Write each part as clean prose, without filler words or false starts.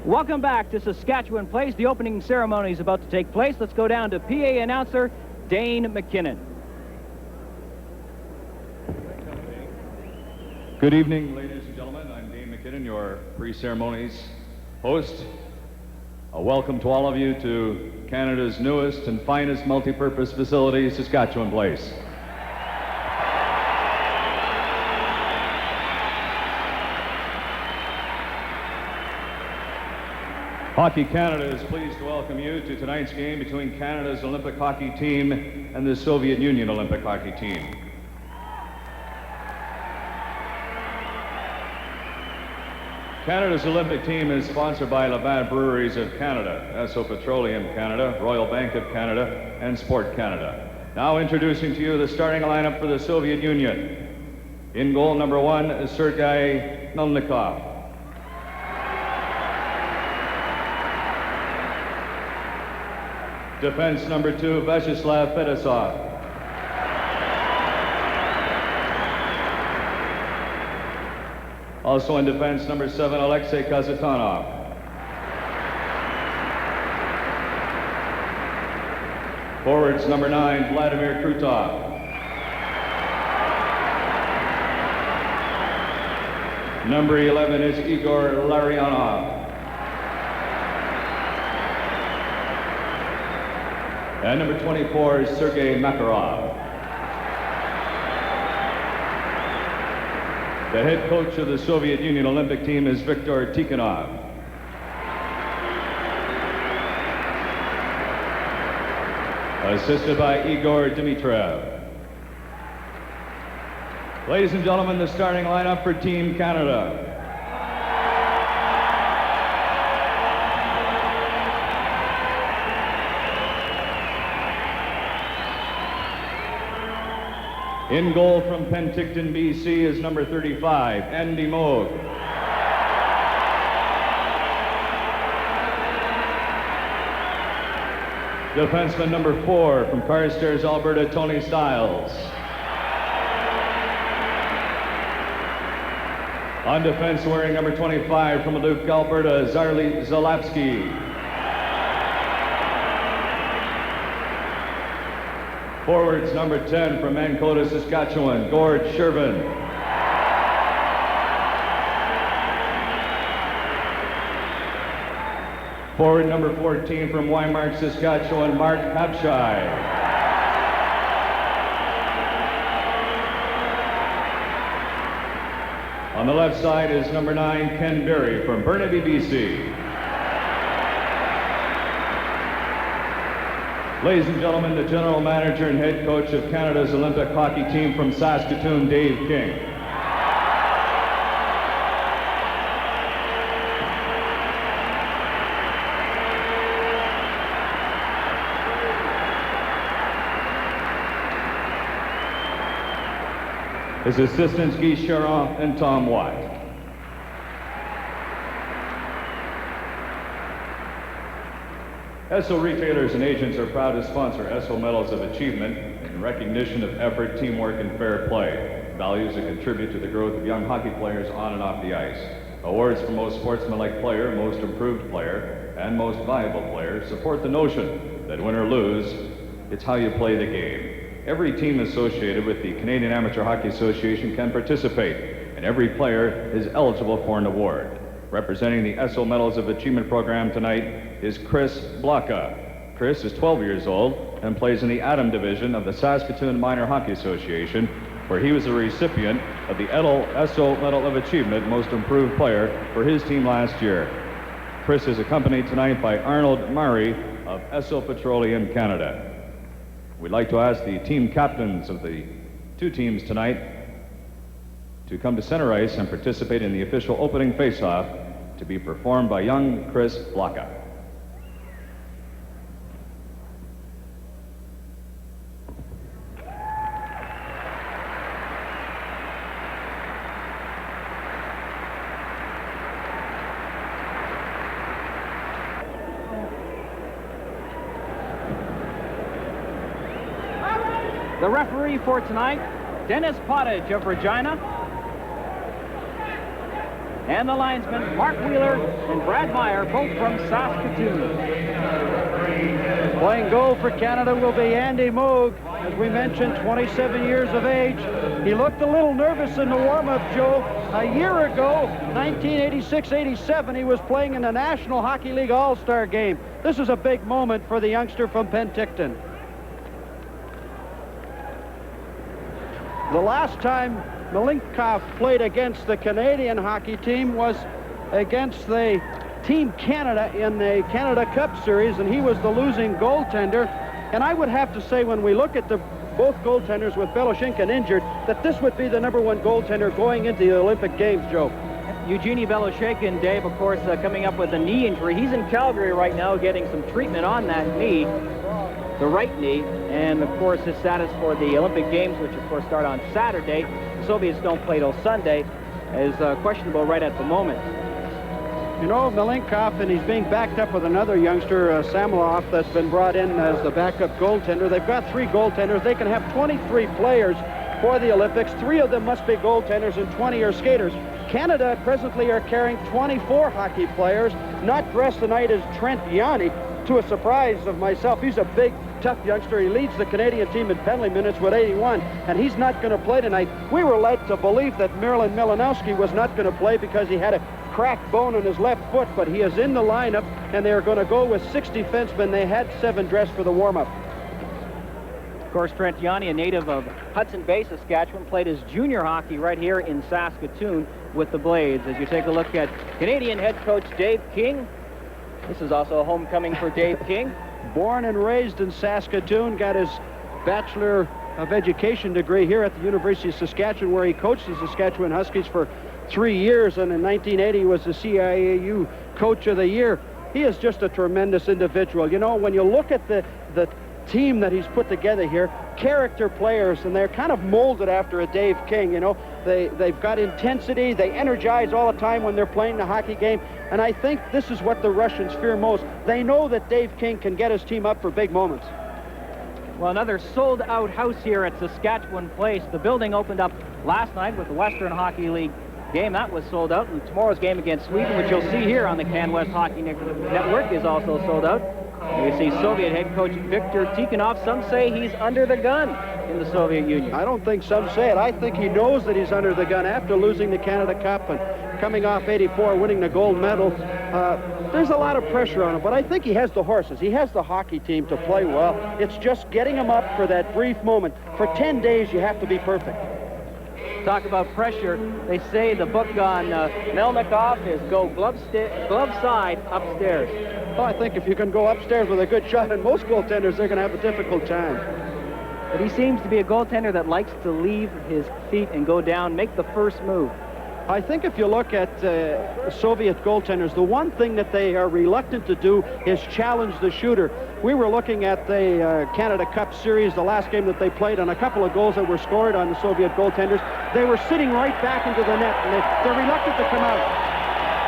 Welcome back to Saskatchewan Place. The opening ceremony is about to take place. Let's go down to PA announcer Dane McKinnon. Good evening, ladies and gentlemen. I'm Dane McKinnon, your pre-ceremonies host. A welcome to all of you to Canada's newest and finest multi-purpose facility, Saskatchewan Place. Hockey Canada is pleased to welcome you to tonight's game between Canada's Olympic hockey team and the Soviet Union Olympic hockey team. Canada's Olympic team is sponsored by Labatt Breweries of Canada, Esso Petroleum Canada, Royal Bank of Canada, and Sport Canada. Now introducing to you the starting lineup for the Soviet Union. In goal, number 1 is Sergei Mylnikov. Defense number 2, Vyacheslav Fedosov. Also in defense number 7, Alexei Kazatonov. Forwards number 9, Vladimir Krutov. Number 11 is Igor Larionov. And number 24 is Sergei Makarov. The head coach of the Soviet Union Olympic team is Viktor Tikhonov. Assisted by Igor Dimitrov. Ladies and gentlemen, the starting lineup for Team Canada. In goal from Penticton, BC is number 35, Andy Moog. Defenseman number 4 from Carstairs, Alberta, Tony Stylls. On defense, wearing number 25 from Leduc, Alberta, Zalapski. Forwards number 10 from Mancoda, Saskatchewan, Gord Shervin. Forward number 14 from Weymark, Saskatchewan, Mark Habshai. On the left side is number 9, Ken Berry from Burnaby, BC. Ladies and gentlemen, the general manager and head coach of Canada's Olympic hockey team from Saskatoon, Dave King. His assistants, Guy Charon and Tom Watt. Esso retailers and agents are proud to sponsor Esso Medals of Achievement in recognition of effort, teamwork, and fair play, values that contribute to the growth of young hockey players on and off the ice. Awards for most sportsmanlike player, most improved player, and most valuable player support the notion that win or lose, it's how you play the game. Every team associated with the Canadian Amateur Hockey Association can participate, and every player is eligible for an award. Representing the Esso Medals of Achievement program tonight is Chris Blaka. Chris is 12 years old and plays in the Atom division of the Saskatoon Minor Hockey Association, where he was a recipient of the Esso Medal of Achievement Most Improved Player for his team last year. Chris is accompanied tonight by Arnold Murray of Esso Petroleum Canada. We'd like to ask the team captains of the two teams tonight to come to center ice and participate in the official opening face-off to be performed by young Chris Blaka. The referee for tonight, Dennis Pottage of Regina. And the linesmen, Mark Wheeler and Brad Meyer, both from Saskatoon. Playing goal for Canada will be Andy Moog. As we mentioned, 27 years of age. He looked a little nervous in the warm-up, Joe. A year ago, 1986-87, he was playing in the National Hockey League All-Star game. This is a big moment for the youngster from Penticton. The last time Mılьников played against the Canadian hockey team was against the Team Canada in the Canada Cup Series, and he was the losing goaltender. And I would have to say, when we look at both goaltenders with Beloshenkin injured, that this would be the #1 goaltender going into the Olympic Games, Joe. Eugenie Beloshenkin, Dave, of course, coming up with a knee injury. He's in Calgary right now getting some treatment on that knee, the right knee. And, of course, his status for the Olympic Games, which, of course, start on Saturday. The Soviets don't play till Sunday, is questionable right at the moment. You know, Mılьникov, and he's being backed up with another youngster, Samolov, that's been brought in as the backup goaltender. They've got 3 goaltenders. They can have 23 players for the Olympics. 3 of them must be goaltenders and 20 are skaters. Canada presently are carrying 24 hockey players. Not dressed tonight is Trent Yonny, to a surprise of myself. He's a big, tough youngster. He leads the Canadian team in penalty minutes with 81, and he's not going to play tonight. We were led to believe that Malиновски was not going to play because he had a cracked bone in his left foot, but he is in the lineup, and they're going to go with 6 defensemen. They had 7 dressed for the warm-up. Of course, Trent Yonny, a native of Hudson Bay, Saskatchewan, played his junior hockey right here in Saskatoon with the Blades. As you take a look at Canadian head coach Dave King, this is also a homecoming for Dave King. Born and raised in Saskatoon, got his Bachelor of Education degree here at the University of Saskatchewan, where he coached the Saskatchewan Huskies for 3 years, and in 1980 was the CIAU Coach of the Year. He is just a tremendous individual. You know, when you look at the team that he's put together here, character players, and they're kind of molded after a Dave King, you know. They've got intensity, they energize all the time when they're playing the hockey game, and I think this is what the Russians fear most. They know that Dave King can get his team up for big moments. Well, another sold-out house here at Saskatchewan Place. The building opened up last night with the Western Hockey League game. That was sold out, and tomorrow's game against Sweden, which you'll see here on the CanWest Hockey Network, is also sold out. You see Soviet head coach Viktor Tikhonov. Some say he's under the gun in the Soviet Union. I don't think some say it. I think he knows that he's under the gun after losing the Canada Cup and coming off 84, winning the gold medal. There's a lot of pressure on him, but I think he has the horses. He has the hockey team to play well. It's just getting him up for that brief moment. For 10 days, you have to be perfect. Talk about pressure. They say the book on Mılьникov is go glove side upstairs. Well, I think if you can go upstairs with a good shot, and most goaltenders, they're going to have a difficult time. But he seems to be a goaltender that likes to leave his feet and go down, make the first move. I think if you look at Soviet goaltenders, the one thing that they are reluctant to do is challenge the shooter. We were looking at the Canada Cup Series, the last game that they played, on a couple of goals that were scored on the Soviet goaltenders. They were sitting right back into the net, and they're reluctant to come out.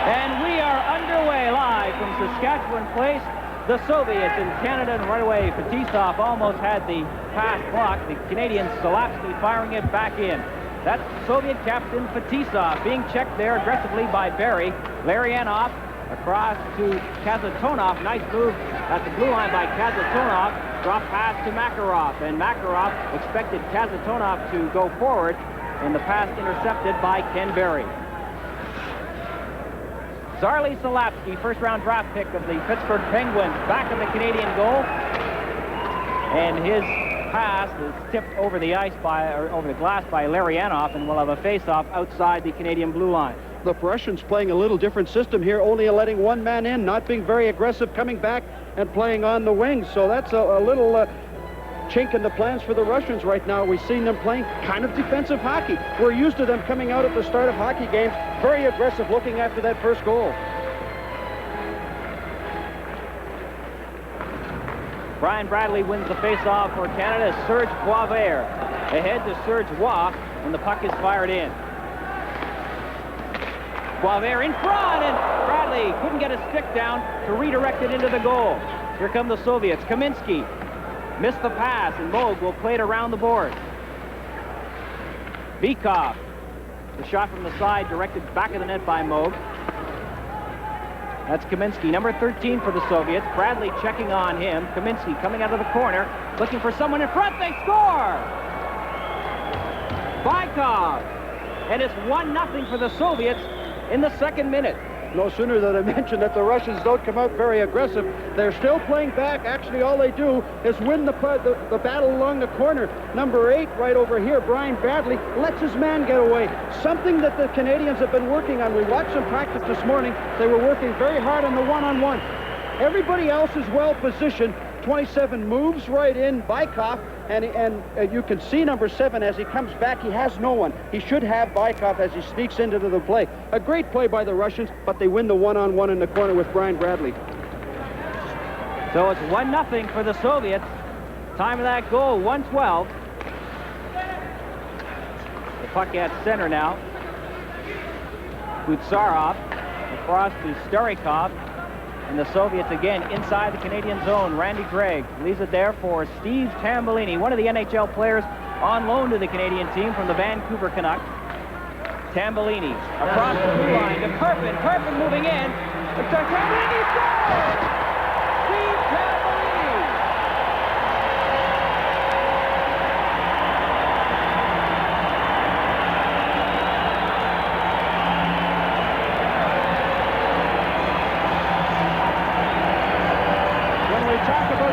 And we are underway live from Saskatchewan Place. The Soviets in Canada, and right away, Fetisov almost had the pass blocked. The Canadian Залапски firing it back in. That's Soviet captain Fetisov being checked there aggressively by Berry. Larionov across to Kazatonov. Nice move at the blue line by Kazatonov. Drop pass to Makarov, and Makarov expected Kazatonov to go forward, and the pass intercepted by Ken Berry. Zarli Залапски, first-round draft pick of the Pittsburgh Penguins, back of the Canadian goal, and his pass is tipped over the ice over the glass by Larionov, and will have a face-off outside the Canadian blue line. The Russians playing a little different system here, only letting one man in, not being very aggressive, coming back and playing on the wings. So that's a little chink in the plans for the Russians right now. We've seen them playing kind of defensive hockey. We're used to them coming out at the start of hockey games, very aggressive, looking after that first goal. Brian Bradley wins the face-off for Canada. Serge Poivre ahead to Serge Roy, and the puck is fired in. Poivre in front, and Bradley couldn't get a stick down to redirect it into the goal. Here come the Soviets. Kaminsky missed the pass, and Moog will play it around the board. Bykov The shot from the side directed back of the net by Moog. That's Kaminsky, number 13 for the Soviets. Bredli checking on him. Kaminsky coming out of the corner, looking for someone in front. They score! Bykov. And it's 1-0 for the Soviets in the second minute. No sooner than I mentioned that the Russians don't come out very aggressive. They're still playing back. Actually, all they do is win the battle along the corner. Number 8 right over here, Brian Bradley, lets his man get away. Something that the Canadians have been working on. We watched them practice this morning. They were working very hard on the one-on-one. Everybody else is well positioned. 27 moves right in, Bykov, and you can see number 7 as he comes back, he has no one. He should have Bykov as he sneaks into the play. A great play by the Russians, but they win the one-on-one in the corner with Brian Bradley. So it's 1-0 for the Soviets. Time of that goal, 1:12. The puck at center now. Kutsarov across to Starikov. And the Soviets again inside the Canadian zone. Randy Gregg leaves it there for Steve Tambellini, one of the NHL players on loan to the Canadian team from the Vancouver Canucks. Tambellini across the blue line to Karpin. Karpin moving in. Tambellini scores! Steve Tambellini!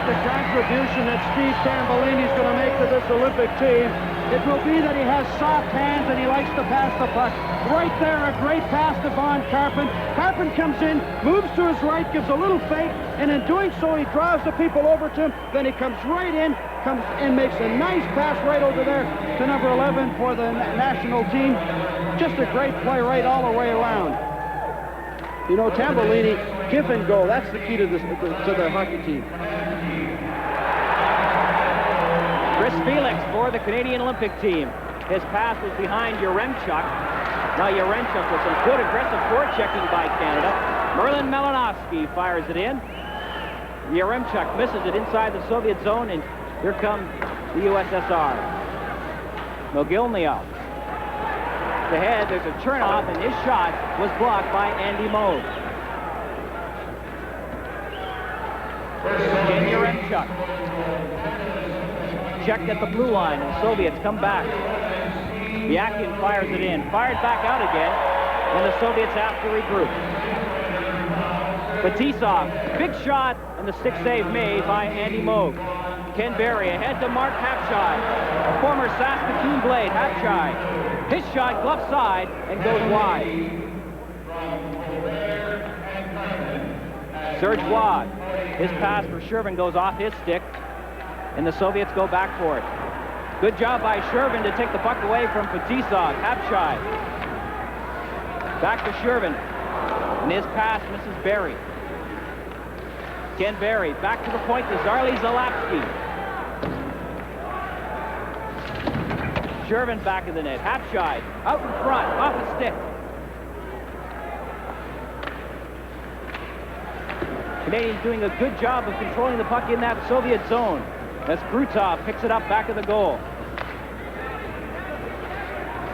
The contribution that Steve Tambellini is going to make to this Olympic team, it will be that he has soft hands and he likes to pass the puck. Right there, a great pass to Von Karpin. Karpin comes in, moves to his right, gives a little fake, and in doing so, he draws the people over to him. Then he comes right in, comes and makes a nice pass right over there to number 11 for the national team. Just a great play right all the way around. You know, Tambellini, give and go. That's the key to the hockey team. Chris Felix for the Canadian Olympic team. His pass was behind Yaremchuk. Now Yaremchuk with some good aggressive forechecking by Canada. Merlin Malиновски fires it in. Yaremchuk misses it inside the Soviet zone, and here comes the USSR. Mogilnyov. Ahead, there's a turnoff, and his shot was blocked by Andy Moog. Again, Yaremchuk. Checked at the blue line, and the Soviets come back. Yakin fires it in. Fired back out again, and the Soviets have to regroup. Fetisov, big shot, and the stick save made by Andy Moog. Ken Berry ahead to Mark Hapshide, a former Saskatoon Blade. Hapshide. His shot glove side and goes wide. Serge Wad. His pass for Shervin goes off his stick, and the Soviets go back for it. Good job by Shervin to take the puck away from Fetisov. Hapshide. Back to Shervin, and his pass misses Berry. Ken Berry back to the point to Zalapski. Shervin back of the net. Hapshide out in front, off the stick. Canadians doing a good job of controlling the puck in that Soviet zone. As Krutov picks it up back of the goal.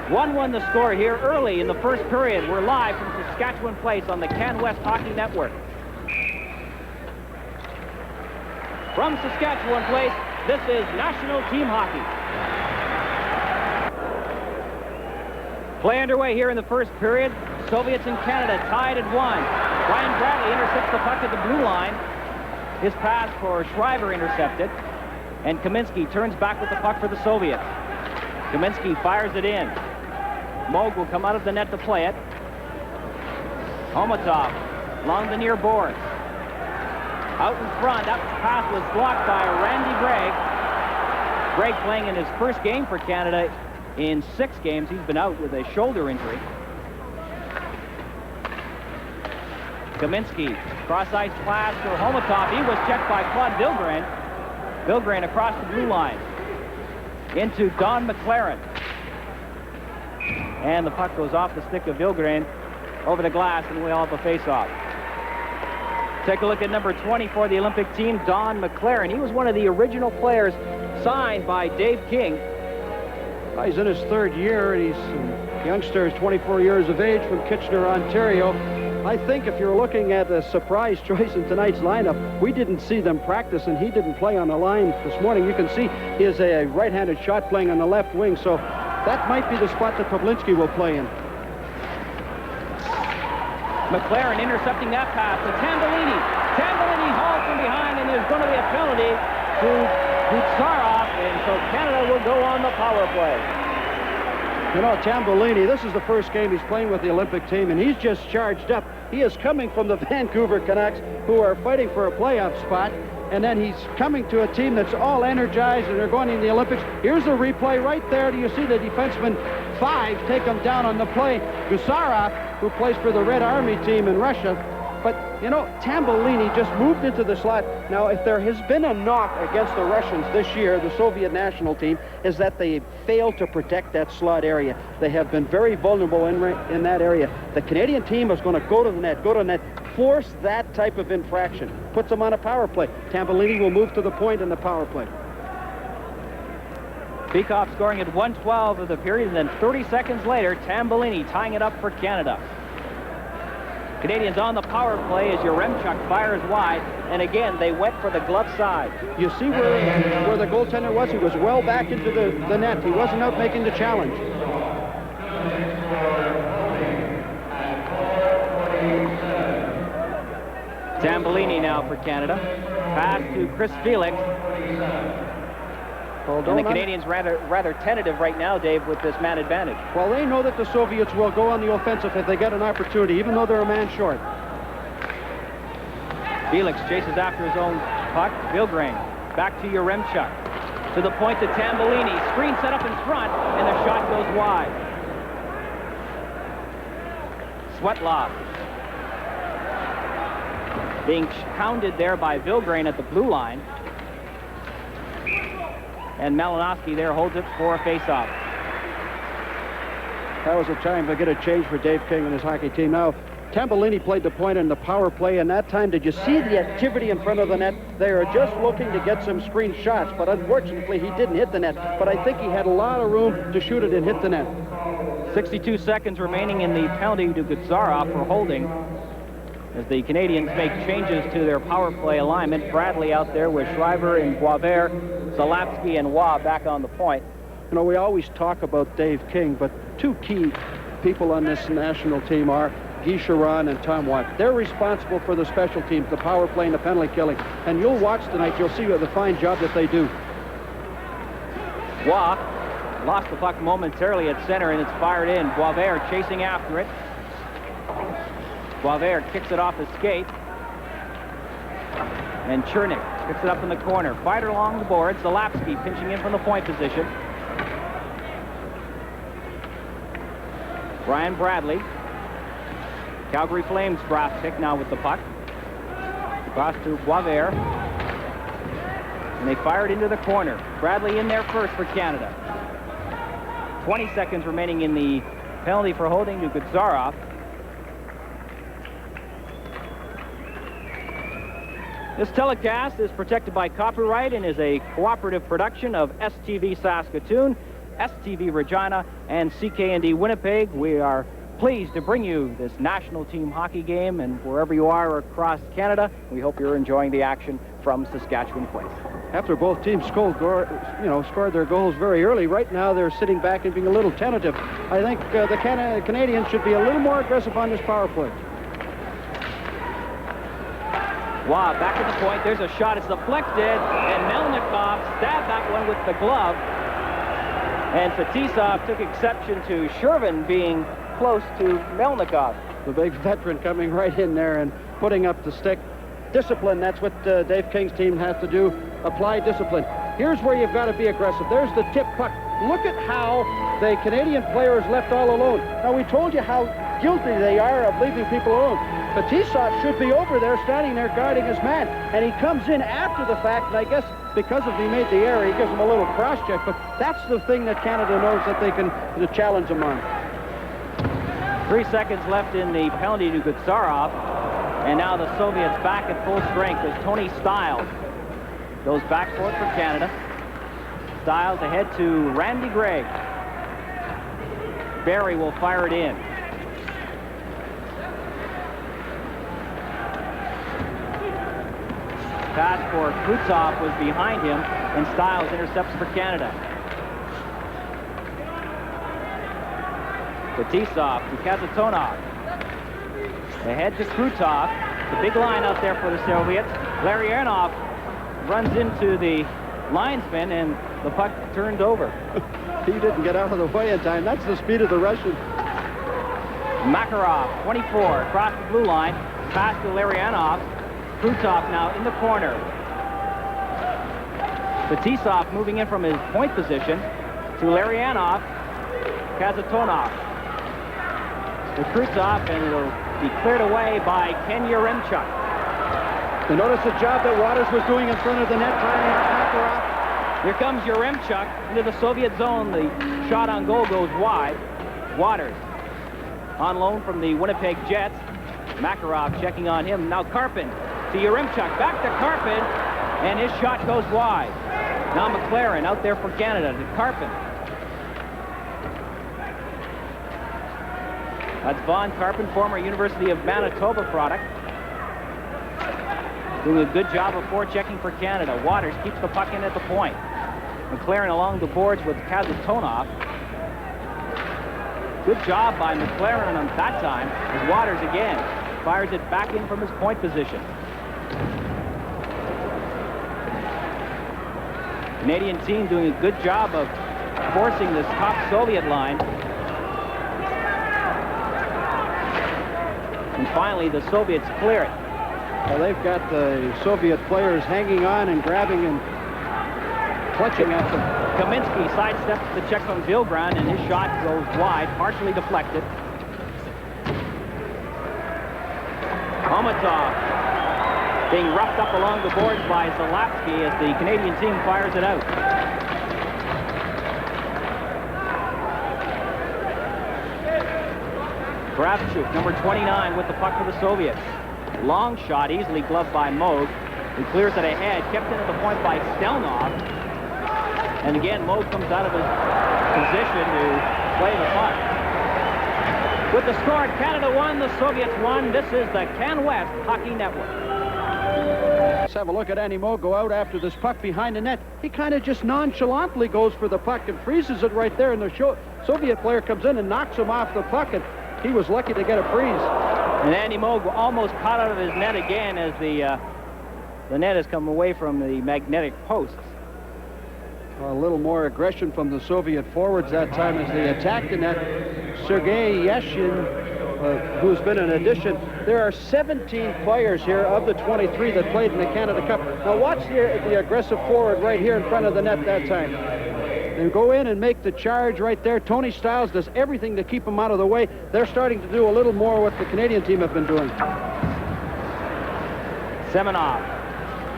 1-1 the score here early in the first period. We're live from Saskatchewan Place on the Can West Hockey Network. From Saskatchewan Place, this is National Team Hockey. Play underway here in the first period. Soviets and Canada tied at 1. Brian Bradley intercepts the puck at the blue line. His pass for Shreyber intercepted. And Kaminsky turns back with the puck for the Soviets. Kaminsky fires it in. Moog will come out of the net to play it. Homatov along the near boards. Out in front, that pass was blocked by Randy Gregg. Gregg playing in his first game for Canada in 6 games. He's been out with a shoulder injury. Kaminsky, cross-ice pass for Homatov. He was checked by Claude Vilgrain. Vilgrain across the blue line. Into Don McLaren. And the puck goes off the stick of Vilgrain over the glass, and we all have a face-off. Take a look at number 20 for the Olympic team, Don McLaren. He was one of the original players signed by Dave King. He's in his 3rd year, and he's youngster is 24 years of age from Kitchener, Ontario. I think if you're looking at a surprise choice in tonight's lineup, we didn't see them practice, and he didn't play on the line this morning. You can see he is a right-handed shot playing on the left wing, so that might be the spot that Peplinski will play in. McLaren intercepting that pass to Tambellini. Tambellini hauled from behind, and there's going to be a penalty to Gutsarov, and so Canada will go on the power play. You know, Tambellini, this is the first game he's playing with the Olympic team, and he's just charged up. He is coming from the Vancouver Canucks, who are fighting for a playoff spot, and then he's coming to a team that's all energized, and they're going in the Olympics. Here's the replay right there. Do you see the defenseman 5 take him down on the play? Gutsarov, who plays for the Red Army team in Russia. But, you know, Tambellini just moved into the slot. Now, if there has been a knock against the Russians this year, the Soviet national team, is that they failed to protect that slot area. They have been very vulnerable in that area. The Canadian team is going to go to the net, force that type of infraction, puts them on a power play. Tambellini will move to the point in the power play. Beekhoff scoring at 1:12 of the period, and then 30 seconds later, Tambellini tying it up for Canada. Canadians on the power play as Yaремчук fires wide, and again, they went for the glove side. You see where the goaltender was? He was well back into the net. He wasn't out making the challenge. Tambellini now for Canada. Pass to Chris Felix. And the Canadians rather tentative right now, Dave, with this man advantage. Well, they know that the Soviets will go on the offensive if they get an opportunity, even though they're a man short. Felix chases after his own puck. Villgrain back to Yaремчук. To the point to Tambellini. Screen set up in front, and the shot goes wide. Swetlov being hounded there by Villgrain at the blue line. And Malиновски there holds it for a face-off. That was a time to get a change for Dave King and his hockey team. Now, Tambellini played the point in the power play, and that time, did you see the activity in front of the net? They are just looking to get some screen shots, but unfortunately, he didn't hit the net. But I think he had a lot of room to shoot it and hit the net. 62 seconds remaining in the penalty to Gutsarov for holding, as the Canadians make changes to their power play alignment. Bredli out there with Shreyber and Boisvert, Залапски and Waugh back on the point. You know, we always talk about Dave King, but two key people on this national team are Guy Charon and Tom Watt. They're responsible for the special teams, the power play and the penalty killing. And you'll watch tonight, you'll see the fine job that they do. Waugh lost the puck momentarily at center, and it's fired in. Boisvert chasing after it. Boisvert kicks it off his skate. And Chernik picks it up in the corner. Fighter along the boards. Залапски pinching in from the point position. Brian Bredli. Calgary Flames draft pick now with the puck. Across to Boisvert. And they fire it into the corner. Bredli in there first for Canada. 20 seconds remaining in the penalty for holding to Gutsarov. This telecast is protected by copyright and is a cooperative production of STV Saskatoon, STV Regina, and CKND Winnipeg. We are pleased to bring you this national team hockey game, and wherever you are across Canada, we hope you're enjoying the action from Saskatchewan Place. After both teams scored their goals very early, right now they're sitting back and being a little tentative. I think the Canadians should be a little more aggressive on this power play. Wow, back at the point. There's a shot. It's deflected, and Mylnikov stabbed that one with the glove. And Fetisov took exception to Shervin being close to Mylnikov. The big veteran coming right in there and putting up the stick. Discipline, that's what Dave King's team has to do. Apply discipline. Here's where you've got to be aggressive. There's the tip puck. Look at how the Canadian player is left all alone. Now, we told you how guilty they are of leaving people alone. Fetisov should be over there, standing there guarding his man. And he comes in after the fact, and I guess because of he made the error, he gives him a little cross-check. But that's the thing that Canada knows that they can challenge him on. 3 seconds left in the penalty to Gutsarov. And now the Soviets back at full strength as Tony Stайлс goes back for it for Canada. Stайлs ahead to Randy Gregg. Berry will fire it in. Pass for Krutov was behind him, and Stylus intercepts for Canada. Fetisov to Kazatonov. Ahead to Krutov. The big line out there for the Soviets. Larionov runs into the linesman, and the puck turned over. He didn't get out of the way in time. That's the speed of the Russian. Makarov, 24, across the blue line. Pass to Larionov. Krutov now in the corner. Fetisov moving in from his point position to Larionov. Kazatonov. To Krutov, and it'll be cleared away by Ken Yaremchuk. You notice the job that Waters was doing in front of the net, trying to knock her off. Here comes Yaremchuk into the Soviet zone. The shot on goal goes wide. Waters on loan from the Winnipeg Jets. Makarov checking on him. Now Karpin to Yaremchuk. Back to Karpin, and his shot goes wide. Now McLaren out there for Canada to Karpin. That's Von Karpin, former University of Manitoba product. Doing a good job of forechecking for Canada. Waters keeps the puck in at the point. McLaren along the boards with Kazatonov. Good job by McLaren on that time, as Waters again fires it back in from his point position. Canadian team doing a good job of forcing this top Soviet line. And finally, the Soviets clear it. Well, they've got the Soviet players hanging on and grabbing and clutching at them. Kaminsky sidesteps the check from Villgran, and his shot goes wide, partially deflected. Komatov being roughed up along the boards by Залапски as the Canadian team fires it out. Kravchuk, number 29, with the puck for the Soviets. Long shot, easily gloved by Moog. He clears it ahead, kept into the point by Stelnov. And again, Moog comes out of his position to play the puck. With the score, Canada won, the Soviets won. This is the Can West Hockey Network. Let's have a look at Andy Moog go out after this puck behind the net. He kind of just nonchalantly goes for the puck and freezes it right there, and the Soviet player comes in and knocks him off the puck, and he was lucky to get a freeze. And Andy Moog almost caught out of his net again as the net has come away from the magnetic posts. A little more aggression from the Soviet forwards that time as they attacked the net. Sergei Yashin, who's been an addition. There are 17 players here of the 23 that played in the Canada Cup. Now watch the aggressive forward right here in front of the net that time. They go in and make the charge right there. Tony Stylus does everything to keep them out of the way. They're starting to do a little more what the Canadian team have been doing. Semenov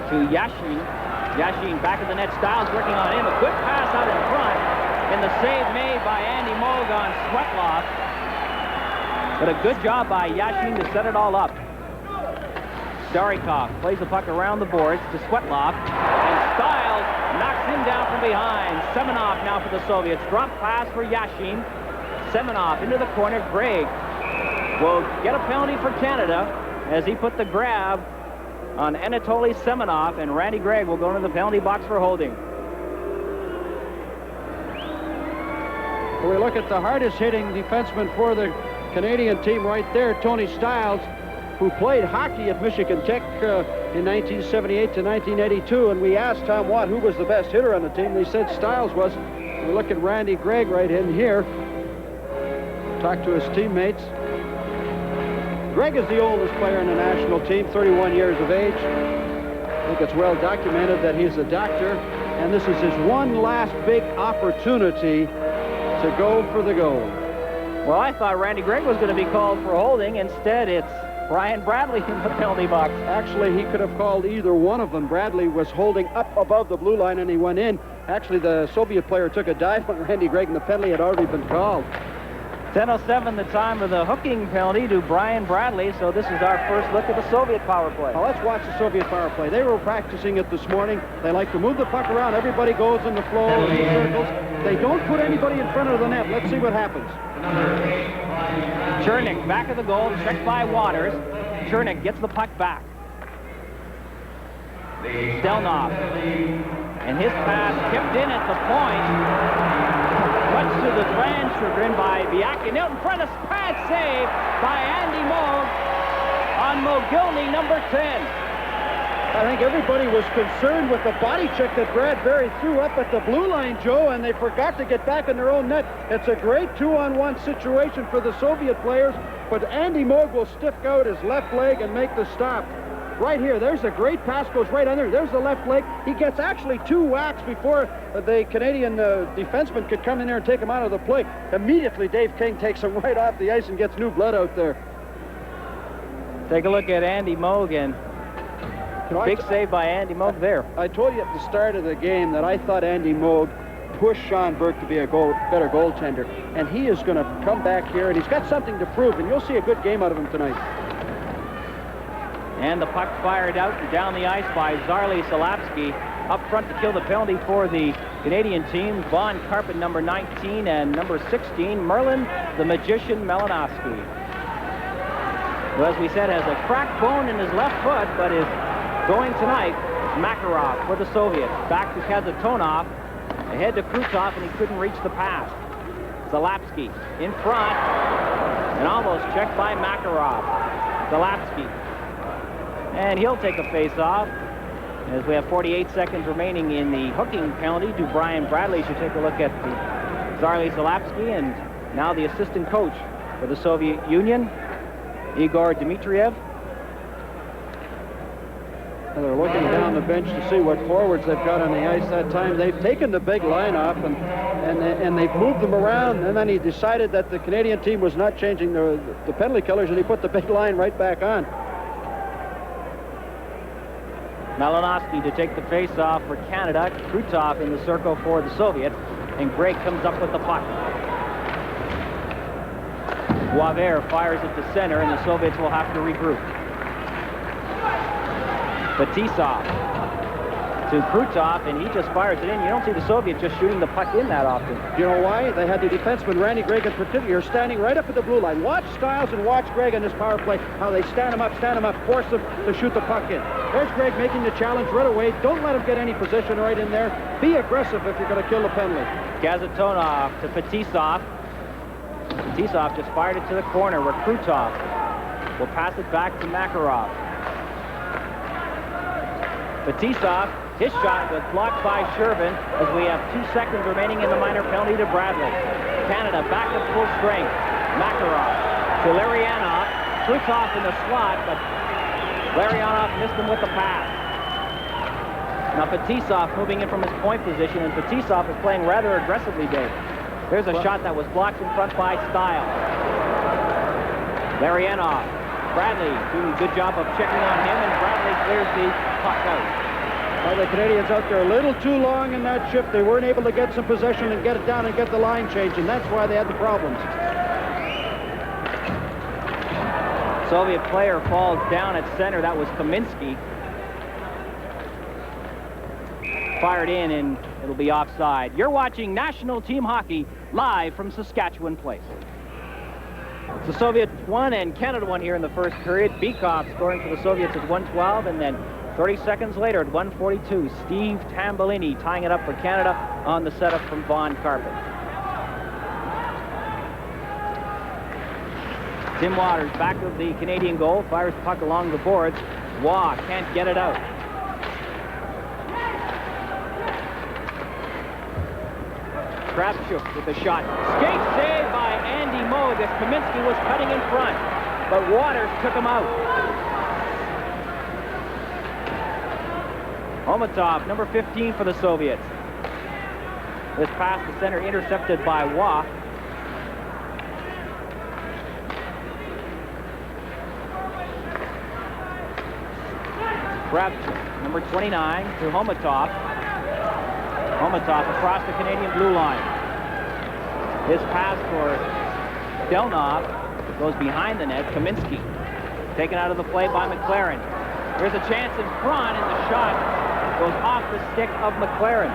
to Yashin. Yashin back of the net. Stylus working on him. A good pass out in front. And the save made by Andy Moog on Swetlov. But a good job by Yashin to set it all up. Starikov plays the puck around the boards to Swetlov. And Stylus knocks him down from behind. Semenov now for the Soviets. Drop pass for Yashin. Semenov into the corner. Gregg will get a penalty for Canada as he put the grab on Anatoly Semenov, and Randy Gregg will go into the penalty box for holding. We look at the hardest hitting defenseman for the Canadian team right there, Tony Stylus, who played hockey at Michigan Tech in 1978 to 1982, and we asked Tom Watt who was the best hitter on the team. They said Stylus was. We look at Randy Gregg right in here. Talk to his teammates. Gregg is the oldest player in the national team, 31 years of age. I think it's well documented that he's a doctor, and this is his one last big opportunity to go for the goal. Well, I thought Randy Gregg was going to be called for holding. Instead, it's Brian Bradley in the penalty box. Actually, he could have called either one of them. Bradley was holding up above the blue line, and he went in. Actually, the Soviet player took a dive on Randy Gregg, and the penalty had already been called. 10:07 the time of the hooking penalty to Brian Bradley, so this is our first look at the Soviet power play. Well, let's watch the Soviet power play. They were practicing it this morning. They like to move the puck around. Everybody goes in the flow, in the circles. They don't put anybody in front of the net. Let's see what happens. Chernik back of the goal, checked by Waters. Chernik gets the puck back. Stelnov, and his pass tipped in at the point. Cuts to the transfer in by Biakin. Out in front of pad save by Andy Moog on Mogilny, number 10. I think everybody was concerned with the body check that Brad Berry threw up at the blue line, Joe, and they forgot to get back in their own net. It's a great 2-on-1 situation for the Soviet players, but Andy Moog will stiff out his left leg and make the stop. Right here, there's a great pass, goes right under. There's the left leg. He gets actually 2 whacks before the Canadian defenseman could come in there and take him out of the play. Immediately, Dave King takes him right off the ice and gets new blood out there. Take a look at Andy Moog, and big save by Andy Moog there. I told you at the start of the game that I thought Andy Moog pushed Sean Burke to be a better goaltender, and he is going to come back here, and he's got something to prove, and you'll see a good game out of him tonight. And the puck fired out and down the ice by Zalapski. Up front to kill the penalty for the Canadian team, Von Karpin, number 19, and number 16, Merlin, the Magician Malиновски. Who, as we said, has a cracked bone in his left foot, but is going tonight. Makarov for the Soviets. Back to Kazatonov. Ahead to Krutov, and he couldn't reach the pass. Zalapski in front, and almost checked by Makarov. Zalapski. And he'll take a face-off as we have 48 seconds remaining in the hooking penalty to Brian Bradley. Should take a look at the Zalapski, and now the assistant coach for the Soviet Union, Igor Dmitriev. And they're looking down the bench to see what forwards they've got on the ice that time. They've taken the big line off, and they've moved them around, and then he decided that the Canadian team was not changing the penalty killers, and he put the big line right back on. Malиновski to take the face-off for Canada. Krutov in the circle for the Soviets, and Gregg comes up with the puck. Boisvert fires it to center, and the Soviets will have to regroup. Fetisov to Krutov, and he just fires it in. You don't see the Soviets just shooting the puck in that often. You know why? They had the defenseman, Randy Gregg in particular, standing right up at the blue line. Watch Stylls and watch Gregg in this power play, how they stand him up, force him to shoot the puck in. There's Gregg making the challenge right away. Don't let him get any position right in there. Be aggressive if you're going to kill the penalty. Kazatonov to Fetisov. Fetisov just fired it to the corner where Krutov will pass it back to Makarov. Fetisov, his shot was blocked by Shervin as we have 2 seconds remaining in the minor penalty to Bradley. Canada back at full strength. Makarov to Larionov. Krutov in the slot, but Larionov missed him with the pass. Now Fetisov moving in from his point position, and Fetisov is playing rather aggressively, Dave. There's a shot that was blocked in front by Style. Larionov. Bradley doing a good job of checking on him, and Bradley clears the puck out. Well, the Canadians out there a little too long in that shift. They weren't able to get some possession and get it down and get the line changed, and that's why they had the problems. Soviet player falls down at center. That was Kaminski. Fired in, and it'll be offside. You're watching National Team Hockey live from Saskatchewan Place. The Soviets won and Canada won here in the first period. Bikov scoring for the Soviets at 1:12, and then 30 seconds later at 1:42, Steve Tambellini tying it up for Canada on the setup from Von Karpin. Tim Waters back of the Canadian goal, fires the puck along the boards. Waugh can't get it out. Kravchuk with the shot. Skate save by Andy Moog as Kaminski was cutting in front, but Waters took him out. Homatov, number 15 for the Soviets. This pass to center intercepted by Waugh. Kravchuk, number 29, to Homatov. Homatov across the Canadian blue line. His pass for Stelnoff goes behind the net. Kaminski taken out of the play by McLaren. There's a chance in front, and the shot goes off the stick of McLaren.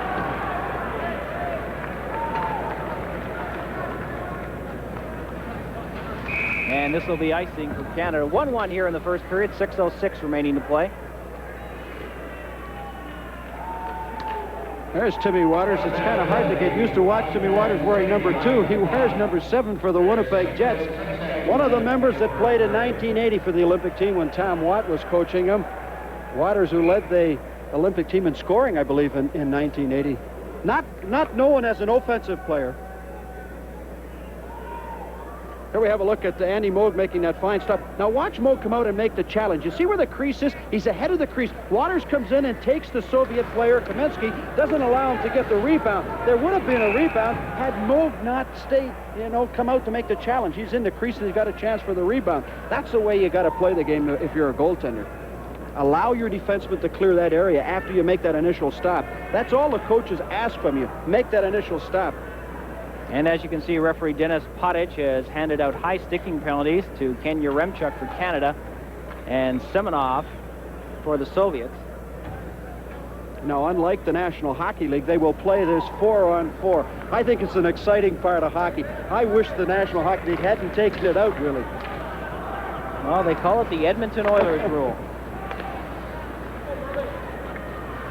And this will be icing for Canada. 1-1 here in the first period, 6:06 remaining to play. There's Timmy Waters. It's kind of hard to get used to watch Timmy Waters wearing number 2. He wears number 7 for the Winnipeg Jets. One of the members that played in 1980 for the Olympic team when Tom Watt was coaching him. Waters, who led the Olympic team in scoring, I believe, in 1980. Not known as an offensive player. Here we have a look at Andy Moog making that fine stop. Now watch Moog come out and make the challenge. You see where the crease is? He's ahead of the crease. Waters comes in and takes the Soviet player, Kaminski, doesn't allow him to get the rebound. There would have been a rebound had Moog not stayed, come out to make the challenge. He's in the crease and he's got a chance for the rebound. That's the way you got to play the game if you're a goaltender. Allow your defenseman to clear that area after you make that initial stop. That's all the coaches ask from you. Make that initial stop. And as you can see, referee Dennis Potage has handed out high sticking penalties to Ken Yaremchuk for Canada and Semenov for the Soviets. Now, unlike the National Hockey League, they will play this 4-on-4. I think it's an exciting part of hockey. I wish the National Hockey League hadn't taken it out, really. Well, they call it the Edmonton Oilers rule.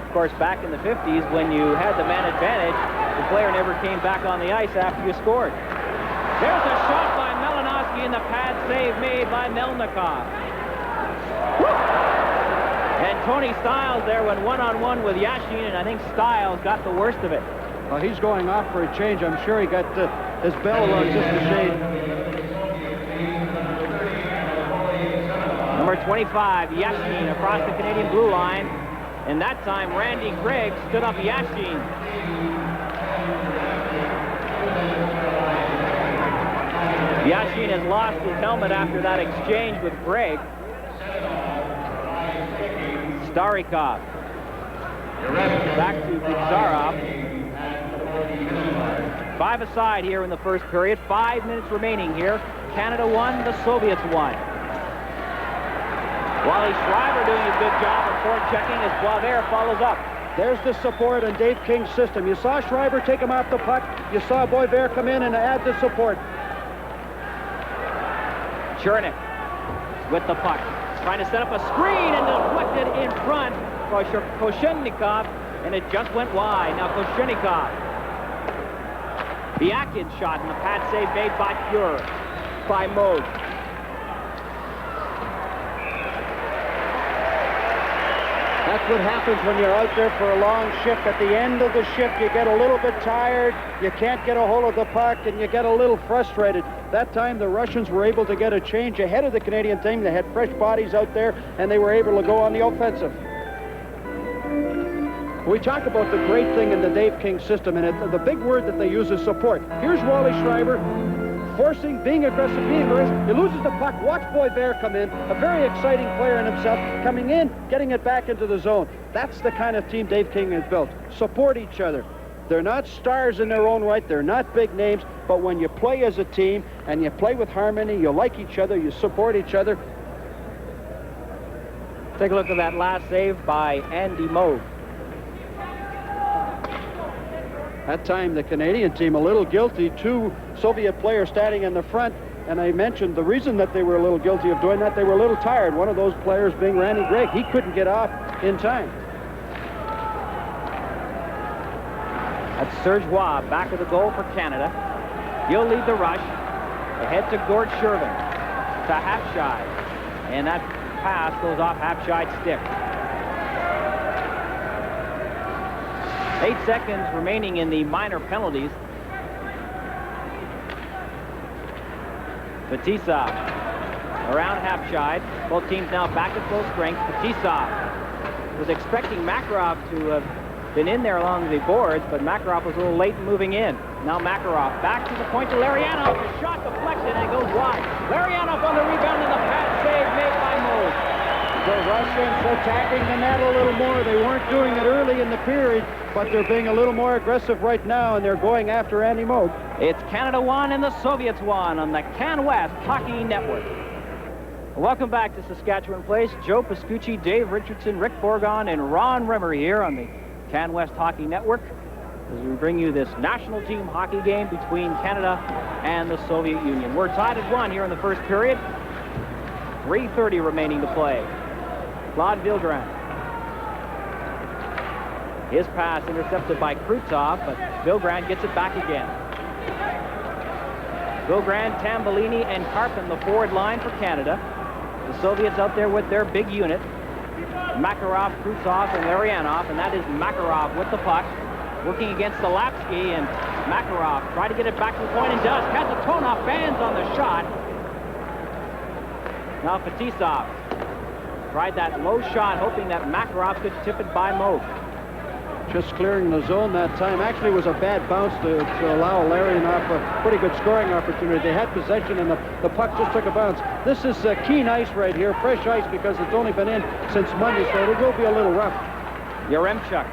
Of course, back in the 50s, when you had the man advantage, the player never came back on the ice after you scored. There's a shot by Malиновски and the pad save made by Mylnikov. And Tony Stайлс there went one-on-one with Yashin, and I think Stайлs got the worst of it. Well, he's going off for a change. I'm sure he got his bell just a shade. Number 25, Yashin, across the Canadian blue line. And that time, Randy Gregg stood up Yashin. Yashin has lost his helmet after that exchange with Gregg. Starikov. Back to Buzarov. 5 aside here in the first period. 5 minutes remaining here. Canada won, the Soviets won. Wally Schreiber doing a good job of forechecking as Boisvert follows up. There's the support in Dave King's system. You saw Schreiber take him off the puck. You saw Boisvert come in and add the support. Chernik with the puck. Trying to set up a screen and deflected in front by Koshennikov, and it just went wide. Now Koshennikov. The Atkins shot and the pad save made by Fuhrer, by Moog. That's what happens when you're out there for a long shift. At the end of the shift, you get a little bit tired, you can't get a hold of the puck, and you get a little frustrated. That time, the Russians were able to get a change ahead of the Canadian team. They had fresh bodies out there, and they were able to go on the offensive. We talk about the great thing in the Dave King system, and the big word that they use is support. Here's Wally Schreiber. Forcing, being aggressive, He loses the puck. Watch Boisvert come in. A very exciting player in himself. Coming in, getting it back into the zone. That's the kind of team Dave King has built. Support each other. They're not stars in their own right. They're not big names. But when you play as a team and you play with harmony, you like each other, you support each other. Take a look at that last save by Andy Moog. That time, the Canadian team a little guilty. 2 Soviet players standing in the front, and I mentioned the reason that they were a little guilty of doing that. They were a little tired. One of those players being Randy Gregg. He couldn't get off in time. That's Serge Roy back of the goal for Canada. He'll lead the rush. Ahead to Gord Shervin. To Habscheid. And that pass goes off Habscheid's stick. 8 seconds remaining in the minor penalties. Fetisov around Habscheid. Both teams now back at full strength. Fetisov was expecting Makarov to have been in there along the boards, but Makarov was a little late in moving in. Now Makarov back to the point to Larionov. The shot deflected and it goes wide. Larionov on the rebound and the pad save made by Moog. Goes Russians attacking the net a little more. They weren't doing it early in the period, but they're being a little more aggressive right now, and they're going after Andy Moog. It's Canada 1 and the Soviets 1 on the Can West Hockey Network. Welcome back to Saskatchewan Place. Joe Pascucci, Dave Richardson, Rick Borgon, and Ron Rimmer here on the Can West Hockey Network as we bring you this national team hockey game between Canada and the Soviet Union. We're tied at 1 here in the first period. 3:30 remaining to play. Claude Villgran. His pass intercepted by Krutov, but Villgran gets it back again. Villgran, Tambellini, and Karpin, the forward line for Canada. The Soviets out there with their big unit. Makarov, Krutov, and Larionov, and that is Makarov with the puck. Working against Залапски, and Makarov tried to get it back to the point and does. Kazatonov bans on the shot. Now Fetisov tried that low shot, hoping that Makarov could tip it by Moog. Just clearing the zone that time. Actually, it was a bad bounce to allow Larionov a pretty good scoring opportunity. They had possession, and the puck just took a bounce. This is keen ice right here, fresh ice, because it's only been in since Monday, so it will be a little rough. Yaremchuk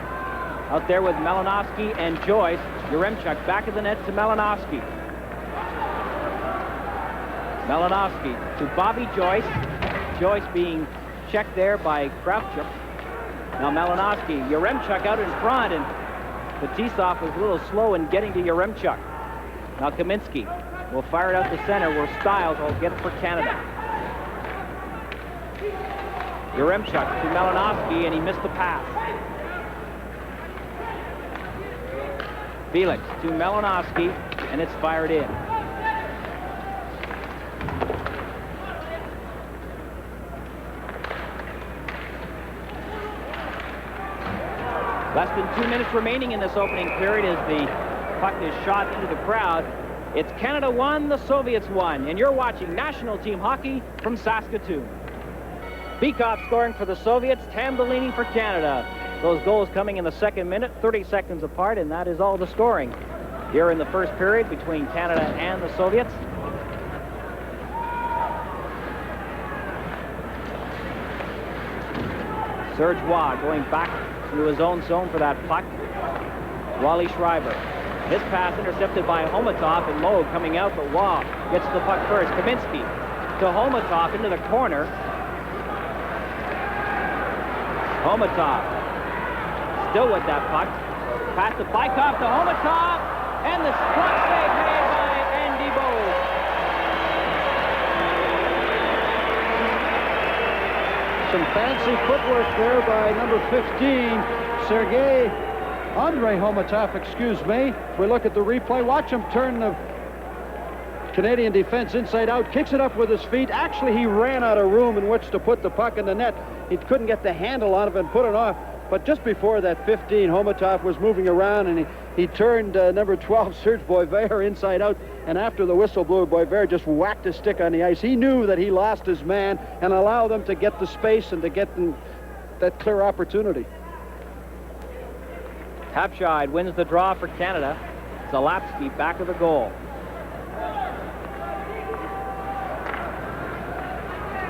out there with Malиновски and Joyce. Yaremchuk back of the net to Malиновски. Malиновski to Bobby Joyce. Joyce being checked there by Kravchuk. Now Malиновski, Yaremchuk out in front, and Fetisov was a little slow in getting to Yaremchuk. Now Kaminsky will fire it out the center where Stайлс will get it for Canada. Yaremchuk to Malиновski, and he missed the pass. Felix to Malиновski, and it's fired in. Less than 2 minutes remaining in this opening period as the puck is shot into the crowd. It's Canada 1, the Soviets 1, and you're watching national team hockey from Saskatoon. Bykov scoring for the Soviets, Tambellini for Canada. Those goals coming in the second minute, 30 seconds apart, and that is all the scoring here in the first period between Canada and the Soviets. Serge Waugh going back into his own zone for that puck. Wally Schreiber. His pass intercepted by Homatov, and Moog coming out, but Waugh gets the puck first. Kaminsky to Homatov into the corner. Homatov still with that puck. Pass to Bykov to Homatov, and the slot save made by Andy Moog. Some fancy footwork there by number 15, Andre Homatov, excuse me. If we look at the replay, watch him turn the Canadian defense inside out, kicks it up with his feet. Actually, he ran out of room in which to put the puck in the net. He couldn't get the handle on it and put it off. But just before that 15, Homatov was moving around, and he turned number 12, Serge Boisvert, inside out. And after the whistle blew, Boisvert just whacked his stick on the ice. He knew that he lost his man and allowed them to get the space and to get that clear opportunity. Хэбшейд wins the draw for Canada. Залапски back of the goal.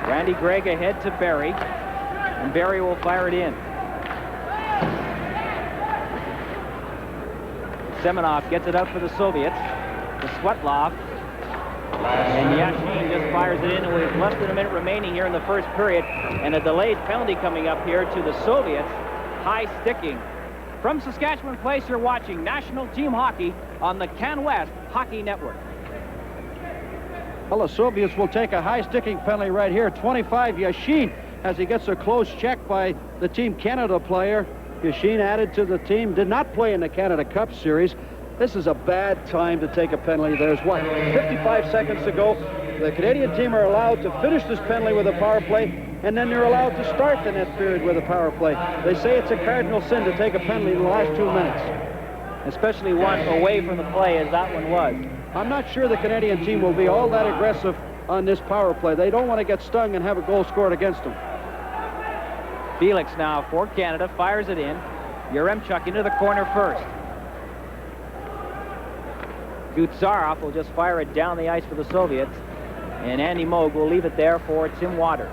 Randy Gregg ahead to Berry, and Berry will fire it in. Semenov gets it out for the Soviets. To Svetlov. And Yashin just fires it in, and with less than a minute remaining here in the first period, and a delayed penalty coming up here to the Soviets. High sticking. From Saskatchewan Place, you're watching national team hockey on the Can West Hockey Network. Well, the Soviets will take a high sticking penalty right here. 25, Yashin, as he gets a close check by the Team Canada player. Yashin added to the team, did not play in the Canada Cup Series. This is a bad time to take a penalty. There's what, 55 seconds to go. The Canadian team are allowed to finish this penalty with a power play, and then they're allowed to start the next period with a power play. They say it's a cardinal sin to take a penalty in the last 2 minutes. Especially one away from the play, as that one was. I'm not sure the Canadian team will be all that aggressive on this power play. They don't want to get stung and have a goal scored against them. Felix now for Canada, fires it in. Yaremchuk into the corner first. Gutsarov will just fire it down the ice for the Soviets, and Andy Moog will leave it there for Tim Waters.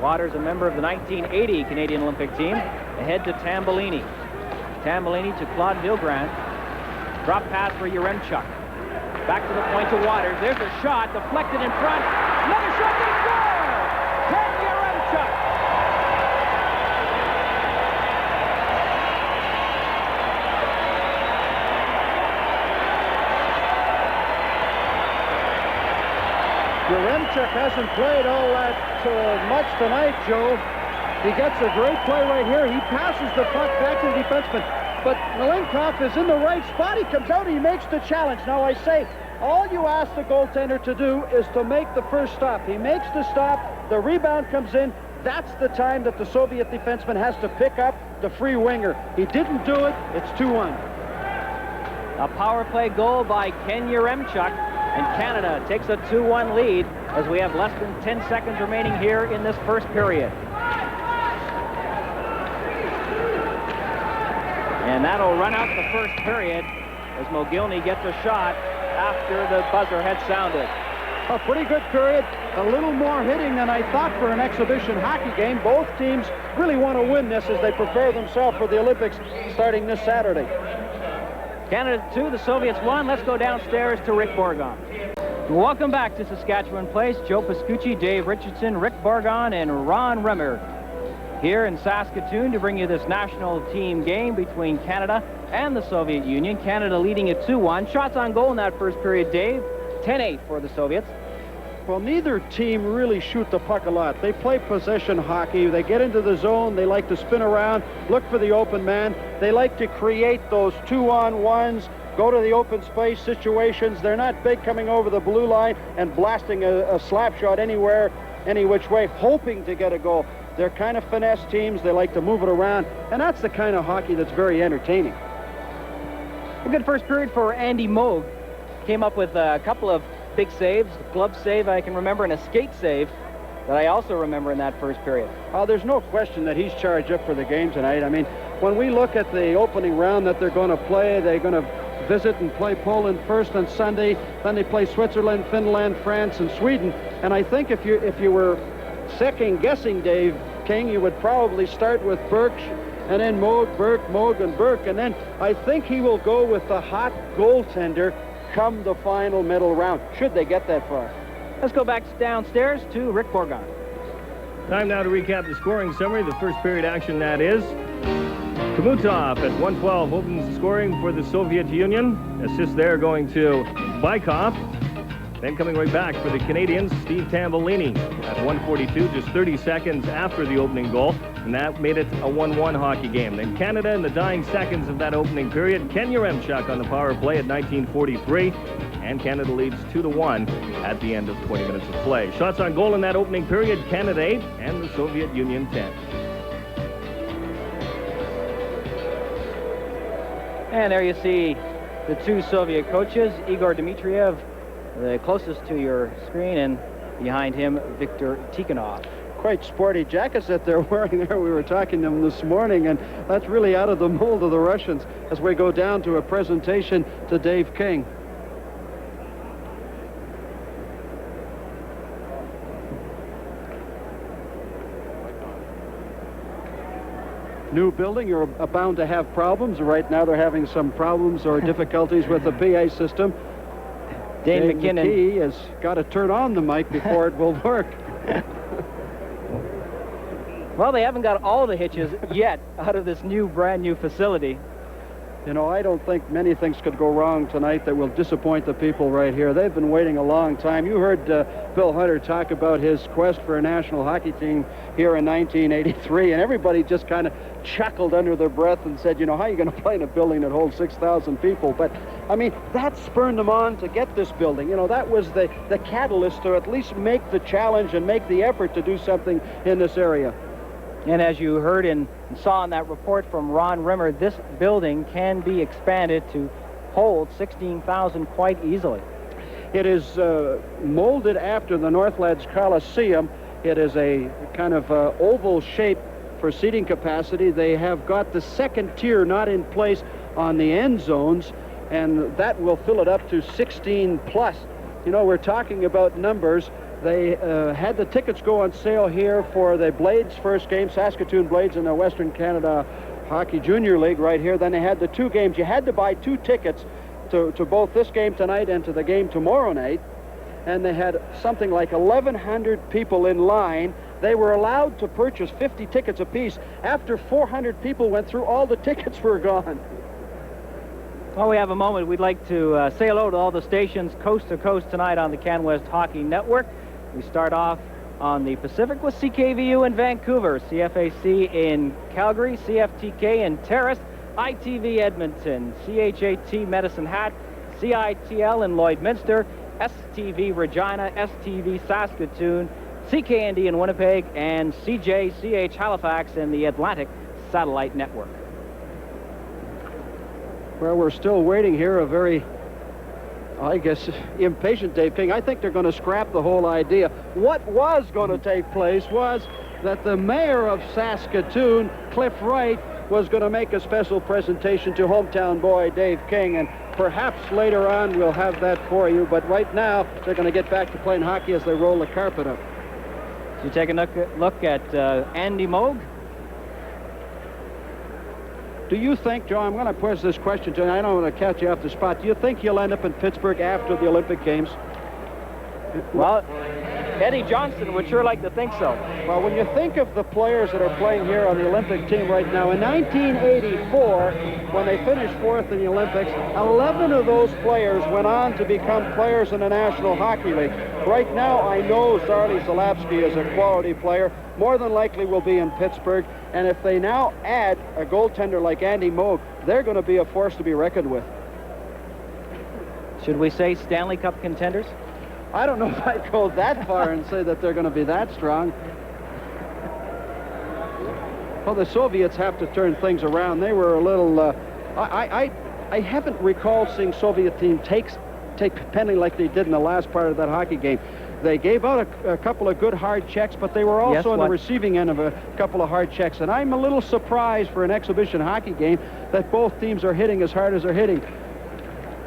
Waters, a member of the 1980 Canadian Olympic team. Ahead to Tambellini. Tambellini to Claude Villgran. Drop pass for Yaremchuk. Back to the point to Waters. There's a shot, deflected in front. Another shot, they score! Ken Yaremchuk. Yaremchuk hasn't played all that much tonight, Joe. He gets a great play right here. He passes the puck back to the defenseman. But Mylnikov is in the right spot. He comes out, he makes the challenge. Now I say, all you ask the goaltender to do is to make the first stop. He makes the stop, the rebound comes in. That's the time that the Soviet defenseman has to pick up the free winger. He didn't do it. It's 2-1. A power play goal by Ken Yaremchuk, and Canada takes a 2-1 lead as we have less than 10 seconds remaining here in this first period. And that'll run out the first period as Mogilny gets a shot after the buzzer had sounded. A pretty good period. A little more hitting than I thought for an exhibition hockey game. Both teams really want to win this as they prepare themselves for the Olympics starting this Saturday. Canada 2, the Soviets 1. Let's go downstairs to Rick Borgon. Welcome back to Saskatchewan Place. Joe Pascucci, Dave Richardson, Rick Borgon, and Ron Rimmer here in Saskatoon to bring you this national team game between Canada and the Soviet Union. Canada leading at 2-1. Shots on goal in that first period, Dave. 10-8 for the Soviets. Well, neither team really shoot the puck a lot. They play possession hockey. They get into the zone. They like to spin around, look for the open man. They like to create those 2-on-1s, go to the open space situations. They're not big coming over the blue line and blasting a slap shot anywhere, any which way, hoping to get a goal. They're kind of finesse teams. They like to move it around, and that's the kind of hockey that's very entertaining. A good first period for Andy Moog. Came up with a couple of big saves, glove save I can remember, and a skate save that I also remember in that first period. There's no question that he's charged up for the game tonight. I mean, when we look at the opening round that they're going to play, they're going to visit and play Poland first on Sunday, then they play Switzerland, Finland, France, and Sweden. And I think if you were second guessing Dave King, you would probably start with Burke and then Moog, Burke, Moog, and Burke, and then I think he will go with the hot goaltender come the final middle round, should they get that far. Let's go back downstairs to Rick Borgon. Time now to recap the scoring summary. The first period action, that is. Kamutov at 112 opens the scoring for the Soviet Union. Assist there going to Bykov. Then coming right back for the Canadians, Steve Tambellini at 142, just 30 seconds after the opening goal, and that made it a 1-1 hockey game. Then Canada in the dying seconds of that opening period, Ken Yaremchuk on the power play at 1943, and Canada leads 2-1 at the end of 20 minutes of play. Shots on goal in that opening period, Canada 8 and the Soviet Union 10. And there you see the two Soviet coaches, Igor Dmitriev, the closest to your screen, and behind him, Viktor Tikhonov. Quite sporty jackets that they're wearing there. We were talking to them this morning, and that's really out of the mold of the Russians as we go down to a presentation to Dave King. New building, you're bound to have problems. Right now they're having some problems or difficulties with the PA system. Dane McKinnon has got to turn on the mic before it will work. Well, they haven't got all the hitches yet out of this brand new facility. You know, I don't think many things could go wrong tonight that will disappoint the people right here. They've been waiting a long time. You heard Bill Hunter talk about his quest for a national hockey team here in 1983, and everybody just kind of chuckled under their breath and said, you know, how are you going to play in a building that holds 6,000 people? But, I mean, that spurred them on to get this building. You know, that was the catalyst to at least make the challenge and make the effort to do something in this area. And as you heard and saw in that report from Ron Rimmer, this building can be expanded to hold 16,000 quite easily. It is molded after the Northlands Coliseum. It is a kind of oval shape for seating capacity. They have got the second tier not in place on the end zones, and that will fill it up to 16 plus. You know, we're talking about numbers They had the tickets go on sale here for the Blades first game, Saskatoon Blades in the Western Canada Hockey Junior League right here. Then they had the 2 games. You had to buy 2 tickets to both this game tonight and to the game tomorrow night. And they had something like 1,100 people in line. They were allowed to purchase 50 tickets apiece. After 400 people went through, all the tickets were gone. Well, we have a moment. We'd like to say hello to all the stations coast to coast tonight on the CanWest Hockey Network. We start off on the Pacific with CKVU in Vancouver, CFAC in Calgary, CFTK in Terrace, ITV Edmonton, CHAT Medicine Hat, CITL in Lloydminster, STV Regina, STV Saskatoon, CKND in Winnipeg, and CJCH Halifax in the Atlantic Satellite Network. Well, we're still waiting here, a very, I guess, impatient Dave King. I think they're going to scrap the whole idea. What was going to take place was that the mayor of Saskatoon, Cliff Wright, was going to make a special presentation to hometown boy Dave King, and perhaps later on we'll have that for you, but right now they're going to get back to playing hockey as they roll the carpet up. You take a look at Andy Moog. Do you think, Joe, I'm going to pose this question to you, I don't want to catch you off the spot. Do you think he'll end up in Pittsburgh after the Olympic Games? Well, Eddie Johnston would sure like to think so. Well, when you think of the players that are playing here on the Olympic team right now, in 1984, when they finished 4th in the Olympics, 11 of those players went on to become players in the National Hockey League. Right now, I know Залапски is a quality player, more than likely will be in Pittsburgh, and if they now add a goaltender like Andy Moog, they're going to be a force to be reckoned with. Should we say Stanley Cup contenders? I don't know if I'd go that far and say that they're going to be that strong. Well, the Soviets have to turn things around. They were a little... I haven't recalled seeing Soviet team take penalty like they did in the last part of that hockey game. They gave out a couple of good hard checks, but they were also on the receiving end of a couple of hard checks. And I'm a little surprised for an exhibition hockey game that both teams are hitting as hard as they're hitting.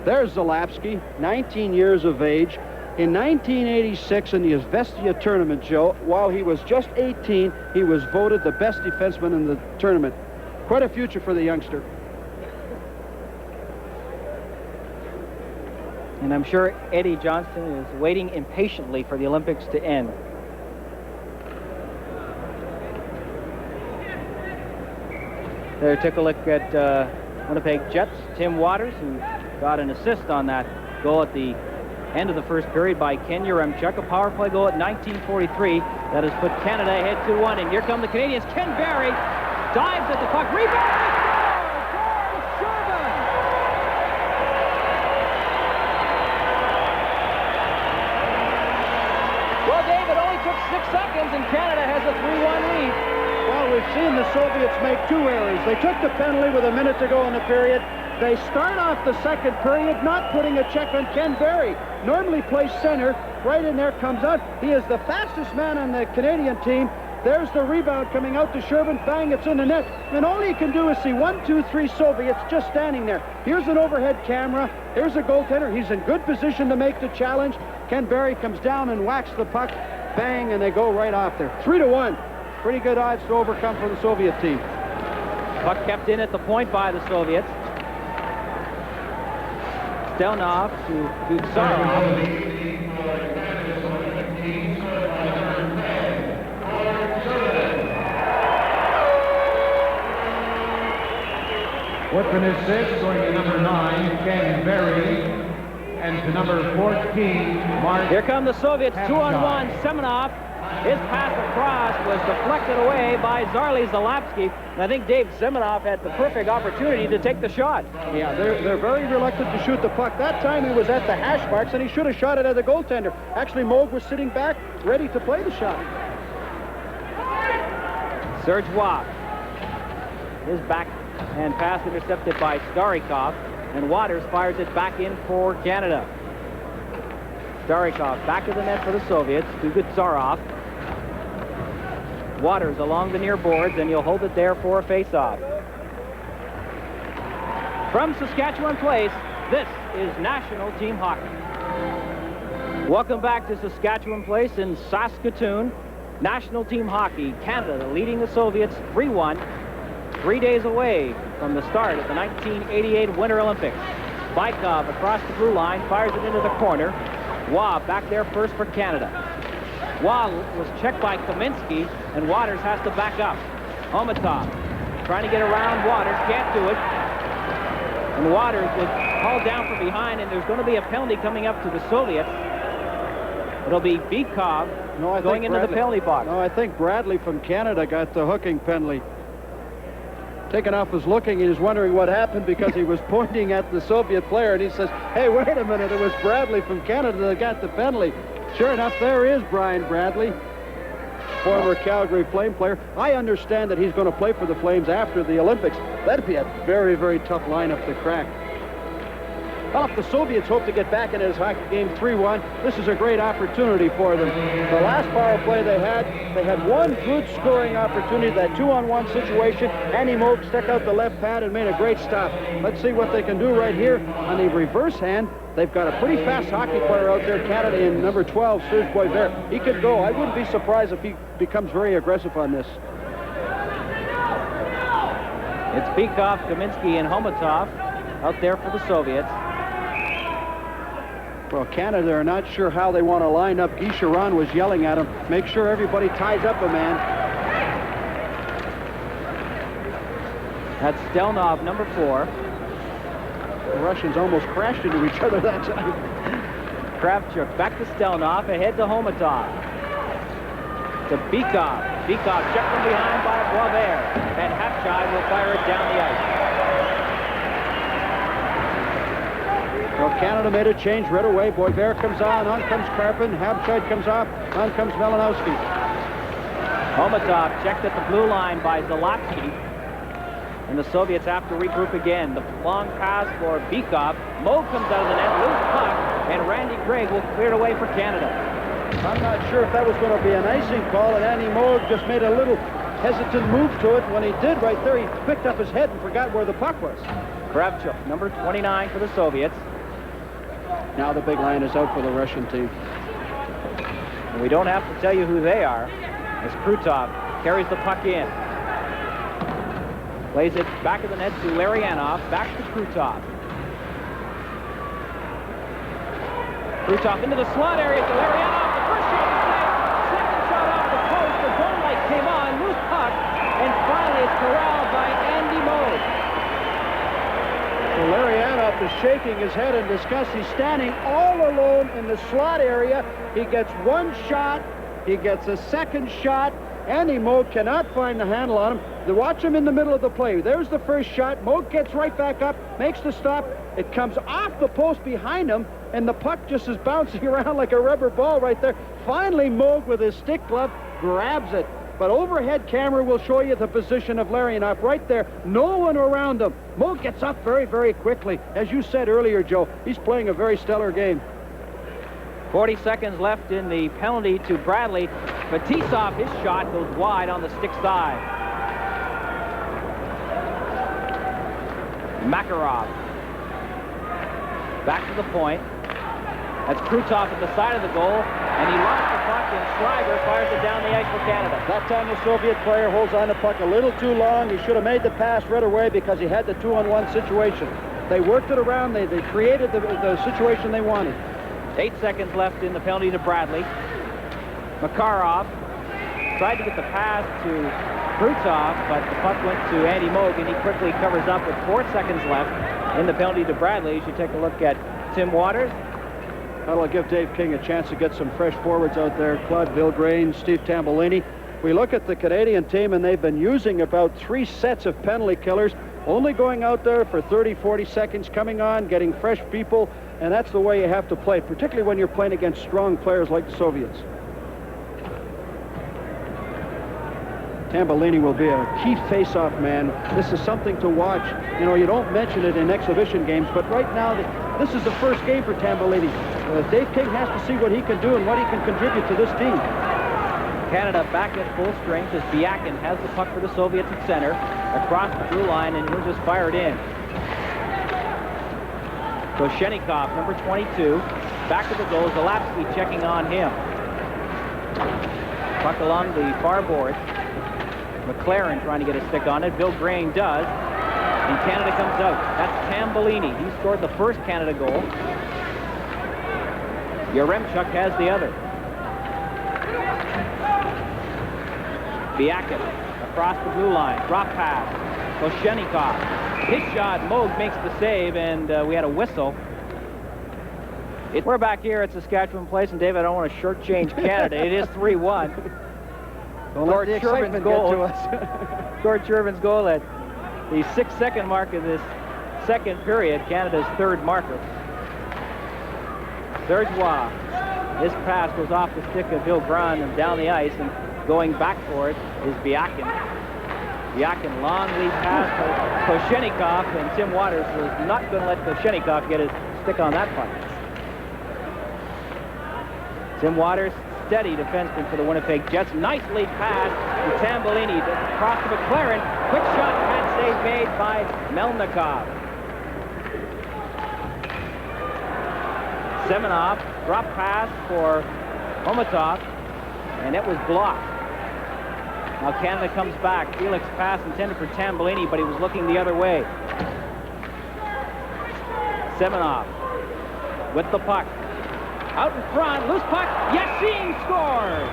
There's Залапски, 19 years of age. In 1986, in the Izvestia tournament, Joe, while he was just 18, he was voted the best defenseman in the tournament. Quite a future for the youngster. And I'm sure Eddie Johnston is waiting impatiently for the Olympics to end. There, took a look at Winnipeg Jets. Tim Waters, who got an assist on that goal at the end of the first period by Ken Yaремчук, a power play goal at 1943 that has put Canada ahead 2-1. And here come the Canadians. Ken Berry dives at the puck. Rebound! Shervin! Well, Dave, it only took 6 seconds, and Canada has a 3-1 lead. Well, we've seen the Soviets make 2 errors. They took the penalty with a minute to go in the period. They start off the second period not putting a check on Ken Berry. Normally plays center. Right in there, comes out. He is the fastest man on the Canadian team. There's the rebound coming out to Shervin. Bang, it's in the net. And all you can do is see 1, 2, 3 Soviets just standing there. Here's an overhead camera. Here's a goaltender. He's in good position to make the challenge. Ken Berry comes down and whacks the puck. Bang, and they go right off there. 3-1. Pretty good odds to overcome for the Soviet team. Puck kept in at the point by the Soviets. Stelnov to Gutsarov. Weapon is 6, going to number 9, Ken Berry, and to number 14, Mark. Here come the Soviets, 2-on-1. Semenov, his pass across was deflected away by Залапски. And I think Dave Semenov had the perfect opportunity to take the shot. Yeah, they're very reluctant to shoot the puck. That time he was at the hash marks, and he should have shot it at the goaltender. Actually, Moog was sitting back, ready to play the shot. Serge Waugh. His back and pass intercepted by Starikov, and Waters fires it back in for Canada. Starikov back of the net for the Soviets to Gutsarov. Waters along the near boards, and he'll hold it there for a face-off. From Saskatchewan Place, this is National Team Hockey. Welcome back to Saskatchewan Place in Saskatoon. National team hockey, Canada leading the Soviets 3-1, 3 days away from the start of the 1988 Winter Olympics. Bykov across the blue line, fires it into the corner. Waugh back there first for Canada. Waugh was checked by Peplinski, and Waters has to back up. Homatov trying to get around Waters, can't do it. And Waters was hauled down from behind, and there's going to be a penalty coming up to the Soviets. It'll be Bykov going into the penalty box. No, I think Bredli from Canada got the hooking penalty. Taken off his looking, he was wondering what happened because he was pointing at the Soviet player, and he says, hey, wait a minute, it was Bredli from Canada that got the penalty. Sure enough, there is Brian Bredli, former Calgary Flame player. I understand that he's going to play for the Flames after the Olympics. That'd be a very, very tough lineup to crack. Well, if the Soviets hope to get back in this hockey game 3-1, this is a great opportunity for them. The last power play they had one good scoring opportunity, that 2-on-1 situation. Andy Moog stuck out the left pad and made a great stop. Let's see what they can do right here. On the reverse hand, they've got a pretty fast hockey player out there, Canada, in number 12, Serge Бойсверт. He could go. I wouldn't be surprised if he becomes very aggressive on this. It's Bykov, Peplinski, and Homatov out there for the Soviets. Well, Canada are not sure how they want to line up. Guy Charon was yelling at him, make sure everybody ties up a man. That's Stelnov, number 4. The Russians almost crashed into each other that time. Kravchuk back to Stelnov, ahead to Homatov. To Bykov. Bykov checked from behind by Boisvert. And Хэбшейд will fire it down the ice. Well, Canada made a change right away. Бойсверт comes on comes Karpin. Хэбшейd comes off, on comes Malиновски. Homatov checked at the blue line by Залапски. And the Soviets have to regroup again. The long pass for Bykov. Moog comes out of the net, loose puck, and Randy Gregg will clear it away for Canada. I'm not sure if that was going to be an icing call, and Andy Moog just made a little hesitant move to it. When he did right there, he picked up his head and forgot where the puck was. Kravchuk, number 29 for the Soviets. Now the big line is out for the Russian team. And we don't have to tell you who they are, as Krutov carries the puck in. Plays it back of the net to Larionov, back to Krutov. Krutov into the slot area to Larionov. The first shot is saved. Second shot off the post. The goal light came on. Loose puck. And finally it's corralled by Andy Moog. So Larionov is shaking his head in disgust. He's standing all alone in the slot area. He gets one shot. He gets a second shot. Andy Moog cannot find the handle on him. They watch him in the middle of the play. There's the first shot. Moog gets right back up, makes the stop. It comes off the post behind him, and the puck just is bouncing around like a rubber ball right there. Finally, Moog with his stick glove grabs it. But overhead camera will show you the position of Larionov right there. No one around him. Moog gets up very, very quickly. As you said earlier, Joe, he's playing a very stellar game. 40 seconds left in the penalty to Bredli. Fetisov, his shot goes wide on the stick side. Makarov. Back to the point. That's Krutov at the side of the goal, and he lost the puck, and Schreiber fires it down the ice for Canada. That time the Soviet player holds on the puck a little too long. He should have made the pass right away because he had the 2-on-1 situation. They worked it around. They created the situation they wanted. 8 seconds left in the penalty to Bredli. Makarov tried to get the pass to Krutov, but the puck went to Andy Moog, and he quickly covers up with 4 seconds left in the penalty to Bredli. You should take a look at Tim Waters. That'll give Dave King a chance to get some fresh forwards out there. Claude Villegrain, Steve Tambellini. We look at the Canadian team, and they've been using about 3 sets of penalty killers, only going out there for 30, 40 seconds, coming on, getting fresh people, and that's the way you have to play, particularly when you're playing against strong players like the Soviets. Tambellini will be a key face-off man. This is something to watch. You know, you don't mention it in exhibition games, but right now, this is the first game for Tambellini. Dave King has to see what he can do and what he can contribute to this team. Canada back at full strength as Biakin has the puck for the Soviets at center, across the blue line, and he'll just fire it in. Koshenikov, number 22. Back to the goal, Залапски checking on him. Puck along the far board. McLaren trying to get a stick on it. Vilgrейн does. And Canada comes out. That's Tambalini. He scored the first Canada goal. Yaремчук has the other. Biakin across the blue line. Drop pass. Koshenikov. His shot. Moog makes the save, and we had a whistle. We're back here at Saskatchewan Place, and David, I don't want to shortchange Canada. It is 3-1. Gord Shervin's goal. Gord Shervin's goal at the 6-second mark of this second period, Canada's third marker. Sergeois. This pass goes off the stick of Vilgrейн and down the ice, and going back for it is Biakin. Biakin, long lead pass to Koshenikov, and Tim Waters was not going to let Koshenikov get his stick on that puck. Tim Waters, steady defenseman for the Winnipeg Jets. Nice lead pass to Tambalini, across to McLaren. Quick shot, pad save made by Mylnikov. Semenov, drop pass for Homatov, and it was blocked. Now Canada comes back. Felix pass intended for Tambalini, but he was looking the other way. Semenov with the puck. Out in front, loose puck, Yashin scores!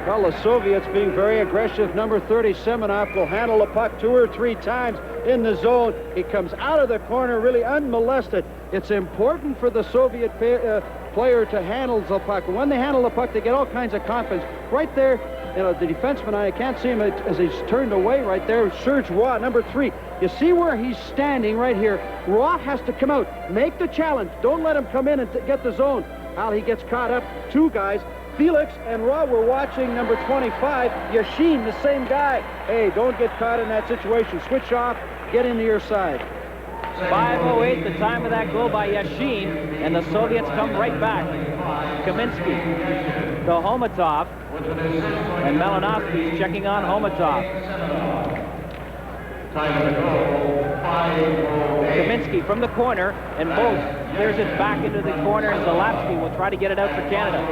Well, the Soviets being very aggressive. Number 30, Semenov, will handle the puck 2 or 3 times in the zone. He comes out of the corner really unmolested. It's important for the Soviet player to handle the puck. When they handle the puck, they get all kinds of confidence. Right there, you know, the defenseman, I can't see him as he's turned away right there. Serge Roy, number 3. You see where he's standing right here. Roy has to come out, make the challenge. Don't let him come in and get the zone. How he gets caught up, 2 guys. Felix and Roy were watching number 25, Yashin, the same guy. Hey, don't get caught in that situation. Switch off, get into your side. 5:08, the time of that goal by Yashin, and the Soviets come right back. Kaminsky to Homatov, and Malиновski checking on Homatov. Kaminsky from the corner, and Moog clears it back into the corner, and Залапски will try to get it out for Canada.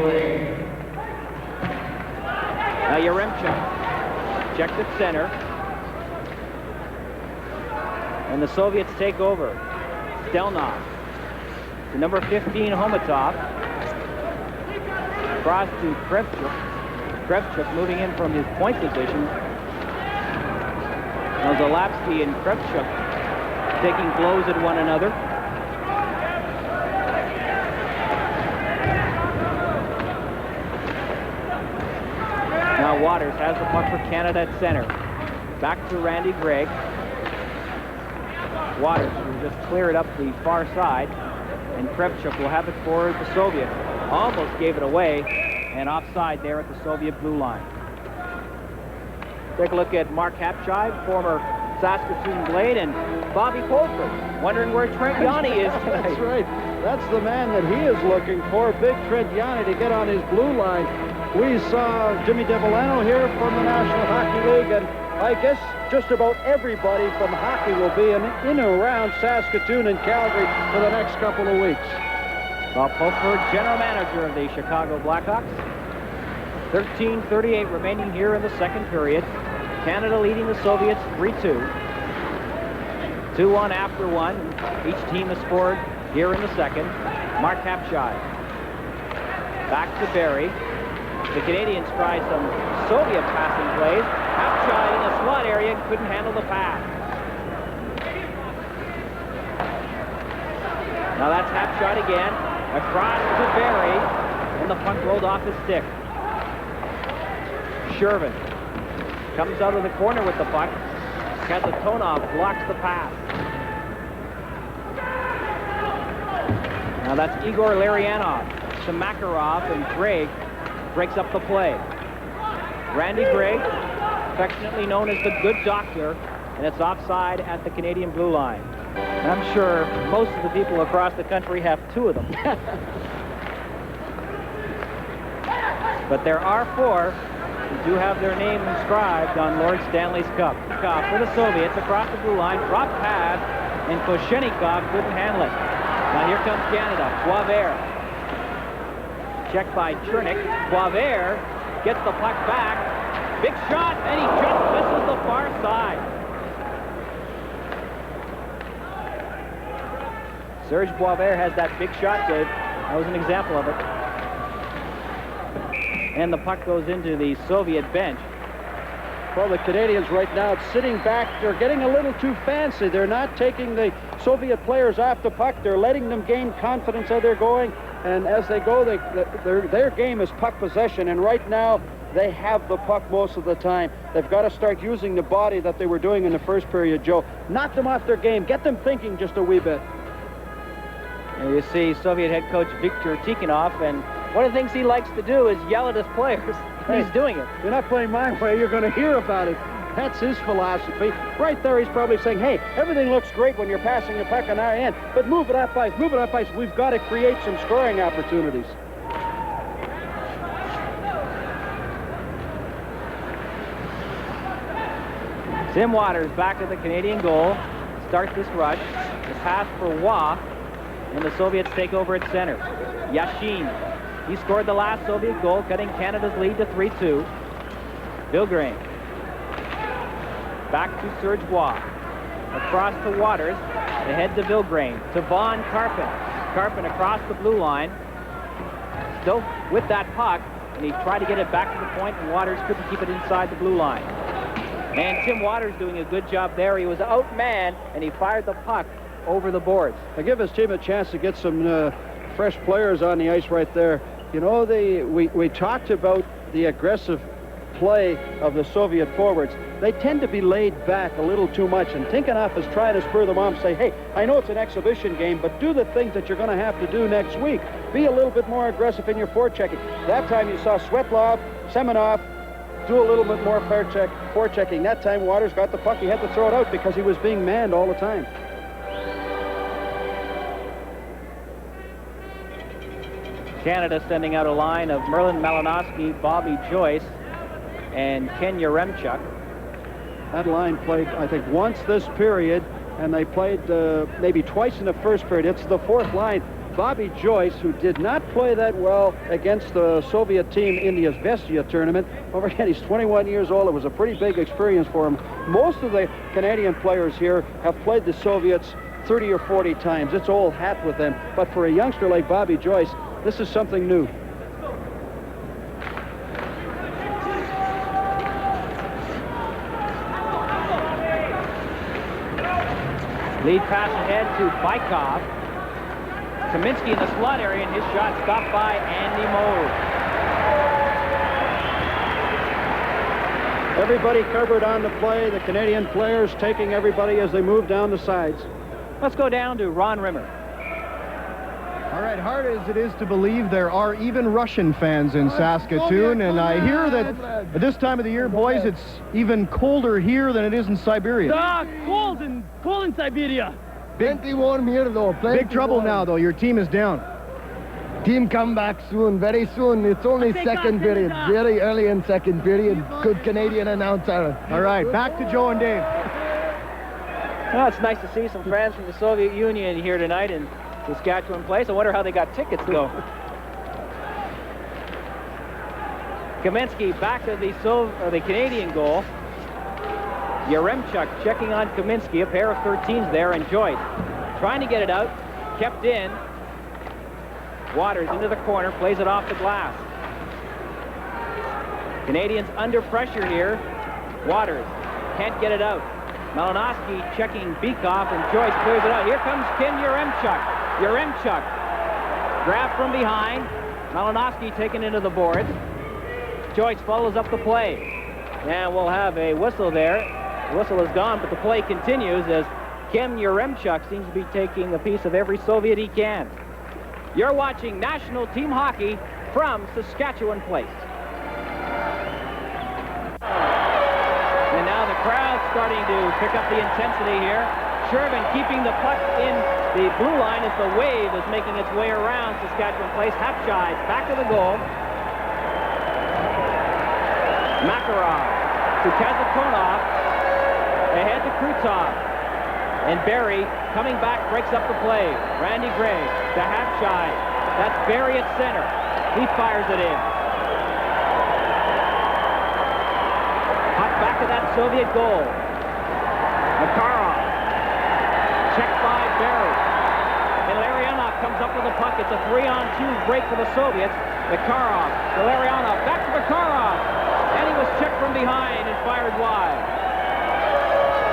Now Yaремчук checked at center. And the Soviets take over. Stelnov to number 15, Homatov. Across to Kravchuk. Kravchuk moving in from his point position. Now Залапски and Kravchuk taking blows at one another. Now Waters has the puck for Canada at center. Back to Randy Gregg. Waters will just clear it up the far side, and Kravchuk will have it for the Soviets. Almost gave it away, and offside there at the Soviet blue line. Take a look at Mark Хэбшейд, former Saskatoon Blade, and Bobby Colford, wondering where Trent Yonny is tonight. That's right. That's the man that he is looking for, big Trent Yonny, to get on his blue line. We saw Jimmy DeVolano here from the National Hockey League, and I guess just about everybody from hockey will be in and around Saskatoon and Calgary for the next couple of weeks. Bob Fulford, general manager of the Chicago Blackhawks. 13:38 remaining here in the second period. Canada leading the Soviets 3-2. 2-1 after one. Each team has scored here in the second. Mark Хэбшейд. Back to Berry. The Canadians tried some Soviet passing plays. Хэбшейd in the slot area, couldn't handle the pass. Now that's Хэбшейd again. Across to Berry, and the puck rolled off his stick. Shervin comes out of the corner with the puck. Kazatonov blocks the pass. Now that's Igor Larionov. To Makarov, and Gregg breaks up the play. Randy Gregg, affectionately known as the Good Doctor, and it's offside at the Canadian blue line. And I'm sure most of the people across the country have 2 of them. But there are 4 who do have their name inscribed on Lord Stanley's Cup. For the Soviets across the blue line, drop pass and Koshenikov couldn't handle it. Now here comes Canada. Boisvert. Checked by Chernik. Boisvert gets the puck back. Big shot, and he just misses the far side. Serge Boisvert has that big shot save. That was an example of it. And the puck goes into the Soviet bench. Well, the Canadians right now sitting back. They're getting a little too fancy. They're not taking the Soviet players off the puck. They're letting them gain confidence as they're going. And as they go, their game is puck possession. And right now, they have the puck most of the time. They've got to start using the body that they were doing in the first period, Joe. Knock them off their game. Get them thinking just a wee bit. And you see Soviet head coach Viktor Tikhonov, and one of the things he likes to do is yell at his players. He's doing it. You're not playing my way. You're going to hear about it. That's his philosophy. Right there, he's probably saying, hey, everything looks great when you're passing the puck on our end, but move it up ice, move it up ice. We've got to create some scoring opportunities. Tim Waters back at the Canadian goal. Starts this rush. The pass for Waugh, and the Soviets take over at center. Yashin. He scored the last Soviet goal, cutting Canada's lead to 3-2. Vilgrein. Back to Serge Bois. Across to Waters. Ahead to Vilgrein. To Von Karpin. Karpin across the blue line. Still with that puck. And he tried to get it back to the point, and Waters couldn't keep it inside the blue line. And Tim Waters doing a good job there. He was outmanned, and he fired the puck over the boards. They give his team a chance to get some fresh players on the ice right there. You know, we talked about the aggressive play of the Soviet forwards. They tend to be laid back a little too much, and Tikhonov is trying to spur them on and say, hey, I know it's an exhibition game, but do the things that you're going to have to do next week. Be a little bit more aggressive in your forechecking. That time you saw Svetlov, Semenov do a little bit more forechecking. That time Waters got the puck. He had to throw it out because he was being manned all the time. Canada sending out a line of Merlin Malinoski, Bobby Joyce, and Ken Yaremchuk. That line played, I think, once this period, and they played maybe twice in the first period. It's the fourth line. Bobby Joyce, who did not play that well against the Soviet team in the Izvestia tournament. Over again, he's 21 years old. It was a pretty big experience for him. Most of the Canadian players here have played the Soviets 30 or 40 times. It's old hat with them. But for a youngster like Bobby Joyce, this is something new. Lead pass ahead to Bykov. Kaminsky in the slot area, and his shot stopped by Andy Moe. Everybody covered on the play. The Canadian players taking everybody as they move down the sides. Let's go down to Ron Rimmer. All right, hard as it is to believe, there are even Russian fans in Saskatoon, and I hear that at this time of the year, boys, it's even colder here than it is in Siberia. Cold in Siberia. Plenty warm here, though. Big trouble now, though. Your team is down. Team come back soon, very soon. It's only second period, very early in second period. Good Canadian announcer. All right, back to Joe and Dave. Well, it's nice to see some friends from the Soviet Union here tonight in Saskatchewan Place. I wonder how they got tickets, though. Kaminsky back to the Canadian goal. Yaremchuk checking on Kaminsky, a pair of 13s there, and Joyce trying to get it out, kept in. Waters into the corner, plays it off the glass. Canadians under pressure here. Waters can't get it out. Malinoski checking Bykov, and Joyce clears it out. Here comes Ken Yaremchuk. Yaremchuk grabbed from behind. Malinoski taken into the boards. Joyce follows up the play. And we'll have a whistle there. The whistle is gone, but the play continues as Ken Yaremchuk seems to be taking a piece of every Soviet he can. You're watching National Team Hockey from Saskatchewan Place. And now the crowd's starting to pick up the intensity here. Shervin keeping the puck in the blue line as the wave is making its way around Saskatchewan Place. Hatchai back to the goal. Makarov to Kazatonov. Ahead to Krutov. And Berry coming back, breaks up the play. Randy Gregg to Хэбшейд. That's Berry at center. He fires it in. Hot back of that Soviet goal. Makarov. Checked by Berry. And Larionov comes up with the puck. It's a 3-on-2 break for the Soviets. Makarov to Larionov. Back to Makarov. And he was checked from behind and fired wide.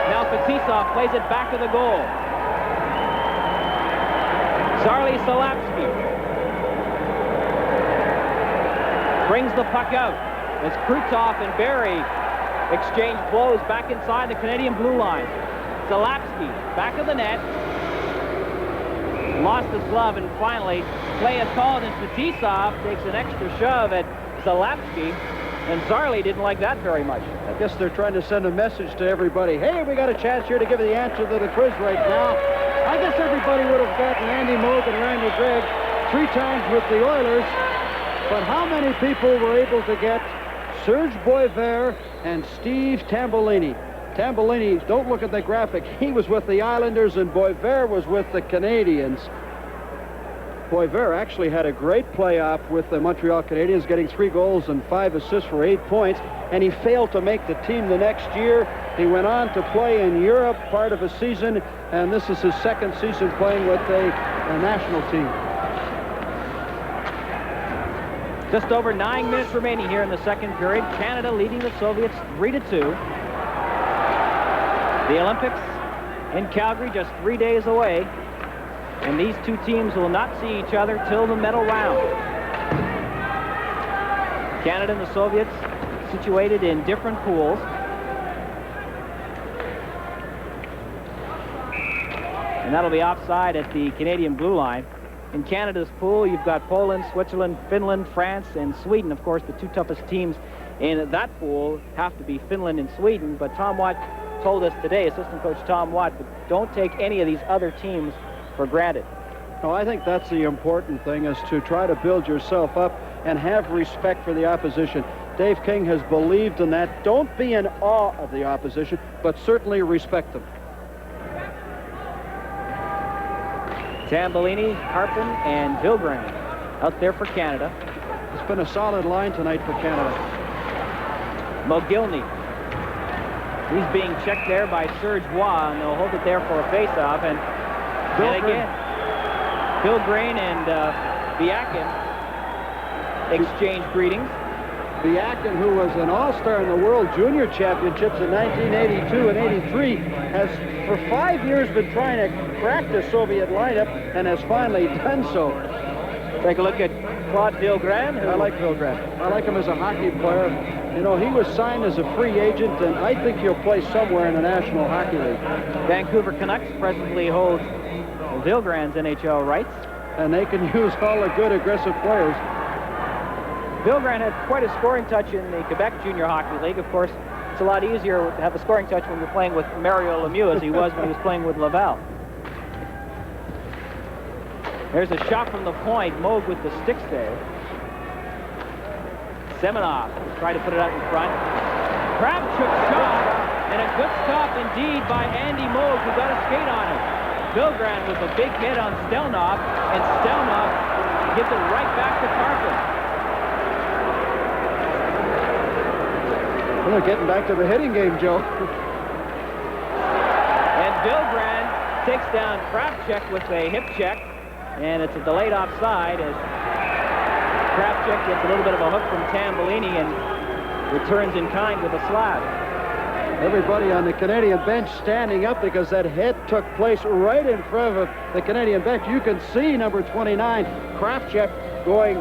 Now Fetisov plays it back to the goal. Залапski brings the puck out as Krutov and Berry exchange blows back inside the Canadian blue line. Залапski back of the net. Lost his glove, and finally play is called, and Fetisov takes an extra shove at Залапski, and Zarley didn't like that very much. I guess they're trying to send a message to everybody. Hey, we got a chance here to give you the answer to the quiz right now. I guess everybody would have gotten Andy Moog and Randy Gregg 3 times with the Oilers, but how many people were able to get Serge Boisvert and Steve Tambellini? Tambellini, don't look at the graphic, he was with the Islanders and Boisvert was with the Canadiens. Boisvert actually had a great playoff with the Montreal Canadiens, getting 3 goals and 5 assists for 8 points, and he failed to make the team the next year. He went on to play in Europe part of a season, and this is his 2nd season playing with a national team. Just over 9 minutes remaining here in the 2nd period. Canada leading the Soviets 3-2. The Olympics in Calgary just 3 days away, and these 2 teams will not see each other till the medal round. Canada and the Soviets situated in different pools. And that'll be offside at the Canadian blue line. In Canada's pool, you've got Poland, Switzerland, Finland, France, and Sweden. Of course, the 2 toughest teams in that pool have to be Finland and Sweden, but Tom Watt told us today, assistant coach Tom Watt, but don't take any of these other teams for granted. No, I think that's the important thing, is to try to build yourself up and have respect for the opposition. Dave King has believed in that. Don't be in awe of the opposition, but certainly respect them. Tambellini, Karpin, and Villgren out there for Canada. It's been a solid line tonight for Canada. Mogilny. He's being checked there by Serge Bois, and they'll hold it there for a face-off. And again, Villgren and Biakin exchange greetings. Biakin, who was an all-star in the World Junior Championships in 1982 and 83, has for 5 years been trying to crack the Soviet lineup and has finally done so. Take a look at Claude Villgren. I like Villgren. I like him as a hockey player. You know, he was signed as a free agent, and I think he'll play somewhere in the National Hockey League. Vancouver Canucks presently holds Villgren's NHL rights. And they can use all the good, aggressive players. Villgren had quite a scoring touch in the Quebec Junior Hockey League. Of course, it's a lot easier to have a scoring touch when you're playing with Mario Lemieux, as he was when he was playing with Laval. There's a shot from the point. Moog with the stick save. Semenov tried to put it out in front. Kravchuk shot, and a good stop indeed by Andy Moog, who got a skate on him. Villgren with a big hit on Stelnov, and Stelnov gives it right back to Karpin. Well, they're getting back to the hitting game, Joe. And Villgren takes down Kravchuk with a hip check, and it's a delayed offside as Kravchuk gets a little bit of a hook from Tambellini and returns in kind with a slap. Everybody on the Canadian bench standing up because that hit took place right in front of the Canadian bench. You can see number 29, Kravchuk, going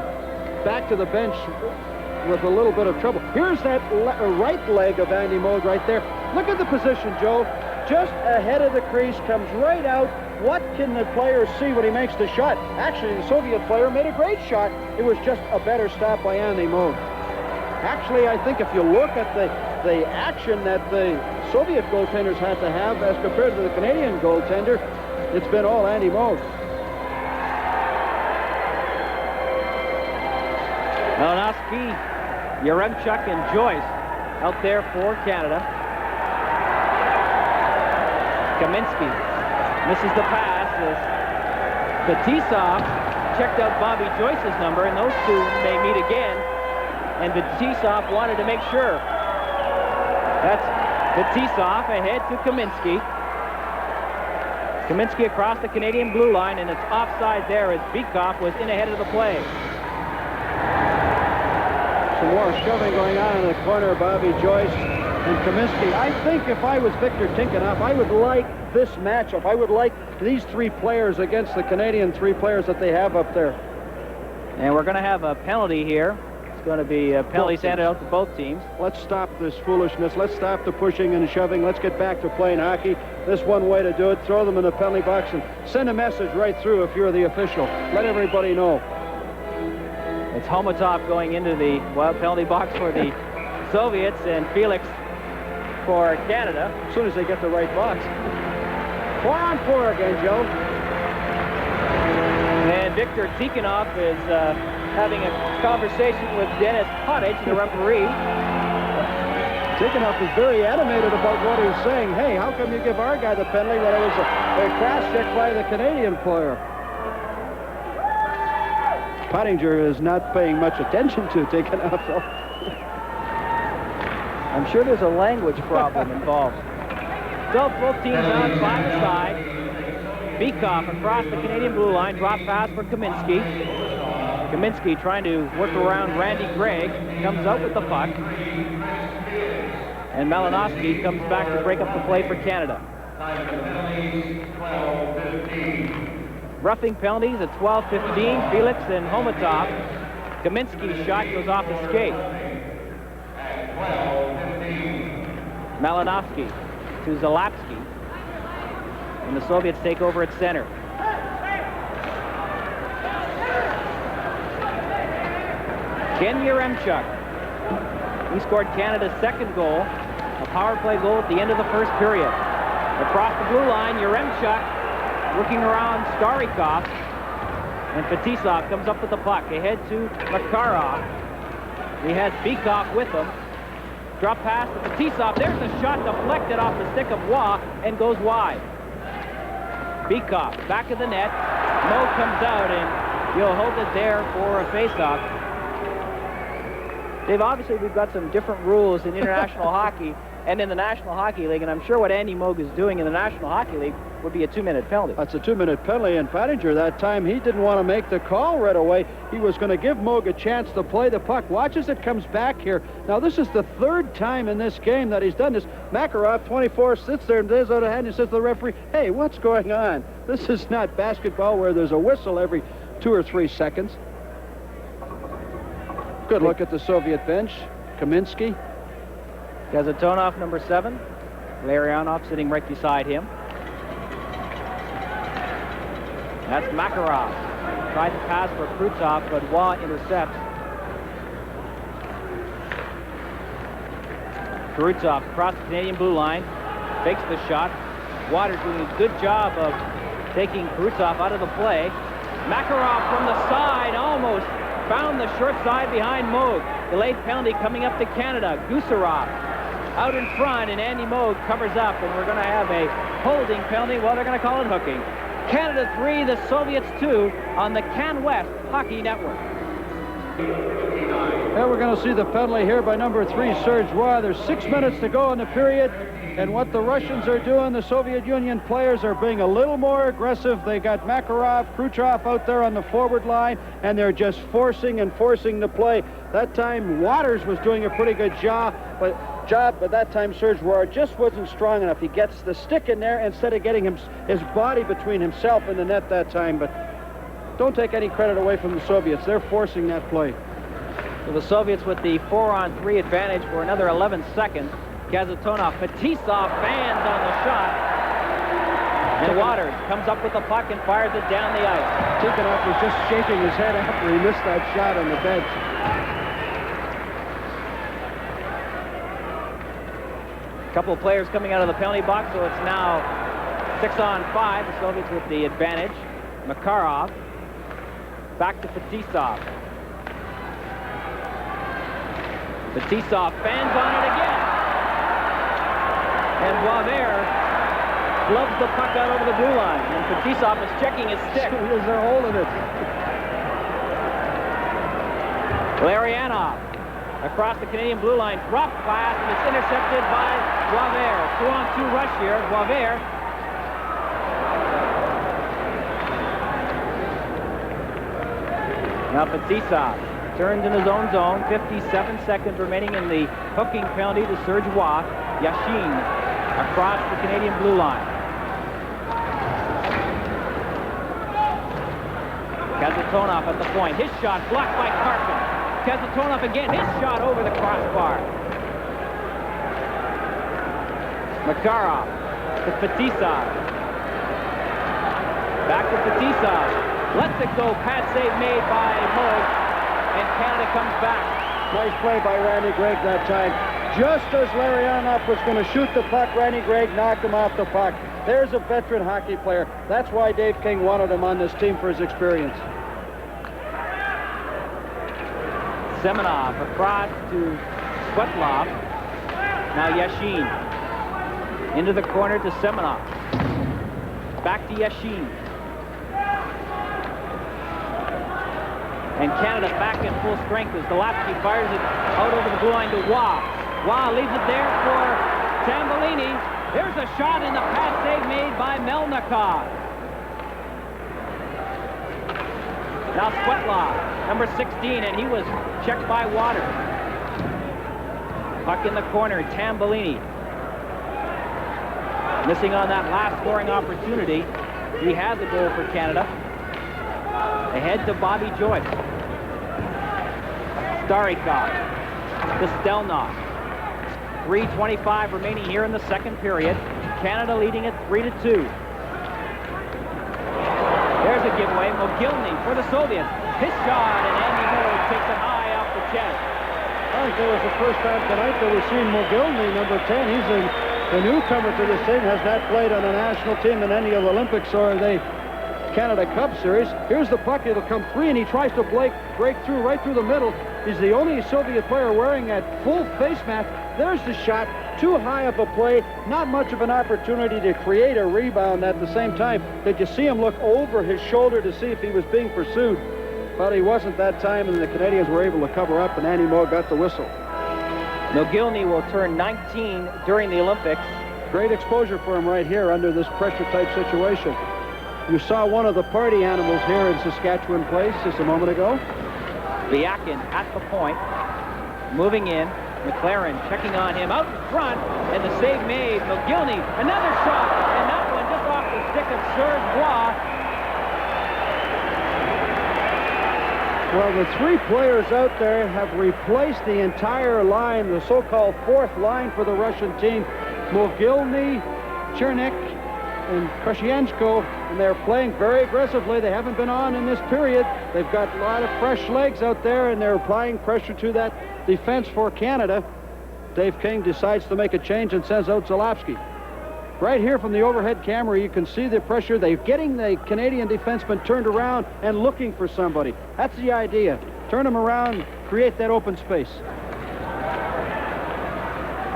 back to the bench with a little bit of trouble. Here's that right leg of Andy Moog right there. Look at the position, Joe. Just ahead of the crease, comes right out. What can the player see when he makes the shot? Actually, the Soviet player made a great shot. It was just a better stop by Andy Moog. Actually, I think if you look at the action that the Soviet goaltenders had to have as compared to the Canadian goaltender, it's been all Andy Moog. Malиnovski, Yaремчук, and Joyce out there for Canada. Kaminsky Misses the pass as Fetisov checked out Bobby Joyce's number, and those two may meet again. And Fetisov wanted to make sure. That's Fetisov ahead to Kaminski. Kaminski across the Canadian blue line, and it's offside there as Bikoff was in ahead of the play. Some more shoving going on in the corner. Bobby Joyce and Kaminski. I think if I was Victor Tinkanoff, I would like this matchup. I would like these three players against the Canadian three players that they have up there. And we're going to have a penalty here. It's going to be a penalty handed out to both teams. Let's stop this foolishness. Let's stop the pushing and shoving. Let's get back to playing hockey. This one way to do it. Throw them in the penalty box and send a message right through if you're the official. Let everybody know. It's Homatov going into the penalty box for the Soviets and Felix for Canada. As soon as they get the right box. 4-on-4 again, Joe. And Victor Tikhonov is having a conversation with Dennis Pottage, the referee. Tikhonov is very animated about what he's saying. Hey, how come you give our guy the penalty when it was a crash check by the Canadian player? Pottinger is not paying much attention to Tikhonov, though. I'm sure there's a language problem involved. So both teams on by the side. Bikoff across the Canadian blue line. Drop pass for Kaminski. Kaminski trying to work around Randy Gregg. Comes out with the puck. And Malиновски comes back to break up the play for Canada. Roughing penalties at 12:15. Felix and Homatov. Kaminski's shot goes off the skate. Malиновski to Залапски. And the Soviets take over at center. Ken Yaремчук. He scored Canada's second goal, a power play goal at the end of the first period. Across the blue line, Yaремчук looking around Starikov, and Fetisov comes up with the puck. Ahead to Makarov. He has Bikoff with him. Drop pass to Fetisov. There's the shot deflected off the stick of Waugh and goes wide. Bikoff back of the net. Mo comes out, and you'll hold it there for a faceoff. Dave, obviously we've got some different rules in international hockey and in the National Hockey League, and I'm sure what Andy Moog is doing in the National Hockey League would be a 2-minute penalty. That's a 2-minute penalty, and Pottinger that time, he didn't want to make the call right away. He was going to give Moog a chance to play the puck. Watch as it comes back here. Now, this is the third time in this game that he's done this. Makarov, 24, sits there and does out of hand and says to the referee, hey, what's going on? This is not basketball where there's a whistle every 2 or 3 seconds. Good look at the Soviet bench. Kaminski. Kazatonov, number 7. Larionov sitting right beside him. That's Makarov. Tried to pass for Krutov, but Waugh intercepts. Krutov across the Canadian blue line. Fakes the shot. Waters doing a good job of taking Krutov out of the play. Makarov from the side almost found the short side behind Moog. Delayed penalty coming up to Canada. Gusarov out in front, and Andy Moog covers up, and we're going to have a holding penalty. Well, they're going to call it hooking. Canada 3, the Soviets 2 on the Can West Hockey Network. Yeah, we're going to see the penalty here by number 3, Serge Roy. There's 6 minutes to go in the period, and what the Russians are doing, the Soviet Union players are being a little more aggressive. They got Makarov, Krutov out there on the forward line, and they're just forcing the play. That time, Waters was doing a pretty good job, but that time Serge Roy just wasn't strong enough. He gets the stick in there instead of getting his body between himself and the net that time, but don't take any credit away from the Soviets. They're forcing that play. So the Soviets with the 4-on-3 advantage for another 11 seconds. Kazatonov, Fetisov fans on the shot. And Waters comes up with the puck and fires it down the ice. Tikhonov was just shaking his head after he missed that shot on the bench. A couple of players coming out of the penalty box, so it's now 6-on-5. The Soviets with the advantage. Makarov. Back to Fetisov. Fetisov fans on it again. And Boisvert Gloves the puck out over the blue line. And Fetisov is checking his stick. There's a hole in it. Larionov across the Canadian blue line. Dropped pass and it's intercepted by Boisvert. 2-on-2 rush here. Boisvert. Now Fetisov turns in his own zone. 57 seconds remaining in the hooking penalty to Sergeois. Yashin across the Canadian blue line. Kazatonov at the point. His shot blocked by Karpin. Kazatonov again. His shot over the crossbar. Makarov to Fetisov. Back to Fetisov. Lets it go. Pad save made by Moog. And Canada comes back. Nice play by Randy Gregg that time. Just as Larionov was going to shoot the puck, Randy Gregg knocked him off the puck. There's a veteran hockey player. That's why Dave King wanted him on this team, for his experience. Semenov across to Svetlov. Now Yashin. Into the corner to Semenov. Back to Yashin. And Canada back in full strength as Залапски fires it out over the blue line to Waugh. Waugh leaves it there for Tambellini. There's a shot and the pass save made by Mylnikov. Now Svetlov, number 16, and he was checked by Uotters. Puck in the corner, Tambellini. Missing on that last scoring opportunity. He has a goal for Canada. Ahead to Bobby Joyce. Starikov to Stelnov. 3:25 remaining here in the second period. Canada leading it 3-2. There's a giveaway. Mogilny for the Soviets. His shot, and Andy Moore takes it high off the chest. I think that was the first time tonight that we've seen Mogilny, number 10. He's the newcomer to this team, has not played on a national team in any of the Olympics or the Canada Cup Series. Here's the puck. It'll come free, and he tries to break through right through the middle. He's the only Soviet player wearing that full face mask. There's the shot. Too high up a play. Not much of an opportunity to create a rebound at the same time. Did you see him look over his shoulder to see if he was being pursued? But he wasn't that time, and the Canadians were able to cover up, and Andy Moore got the whistle. Mogilny will turn 19 during the Olympics. Great exposure for him right here under this pressure-type situation. You saw one of the party animals here in Saskatchewan Place just a moment ago. Biakin at the point, moving in. McLaren checking on him out in front, and the save made. Mogilny, another shot, and that one just off the stick of Serge Bois. Well, the three players out there have replaced the entire line, the so-called fourth line for the Russian team. Mogilny, Chernik, and Kosciuszko, and they're playing very aggressively. They haven't been on in this period. They've got a lot of fresh legs out there, and they're applying pressure to that defense for Canada. Dave King decides to make a change and sends out Залапски. Right here from the overhead camera, you can see the pressure. They're getting the Canadian defenseman turned around and looking for somebody. That's the idea. Turn them around, create that open space.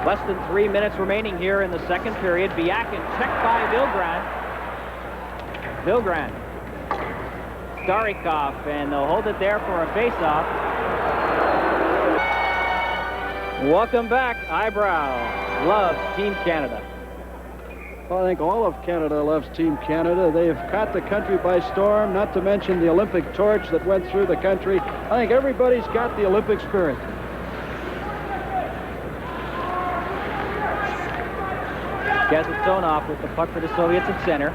Less than 3 minutes remaining here in the second period. Biakin checked by Villgran. Starikov, and they'll hold it there for a face-off. Welcome back. Eyebrow loves Team Canada. Well, I think all of Canada loves Team Canada. They've caught the country by storm, not to mention the Olympic torch that went through the country. I think everybody's got the Olympic spirit. Kazatonov with the puck for the Soviets at center.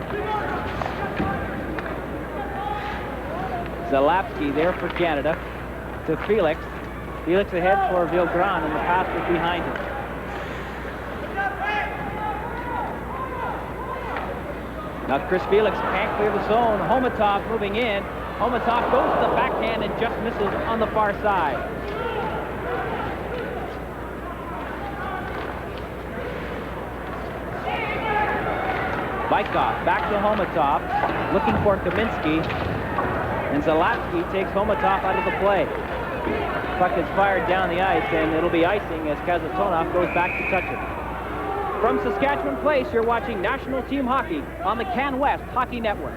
Залапски there for Canada to Felix. Felix ahead for Villgran, and the pass was behind him. Now Chris Felix can't clear the zone. Homatov moving in. Homatov goes to the backhand and just misses on the far side. Bykov back to Homatov, looking for Kaminski, and Залапски takes Homatov out of the play. Puck is fired down the ice, and it'll be icing as Kazatonov goes back to touch it. From Saskatchewan Place, you're watching National Team Hockey on the Can West Hockey Network.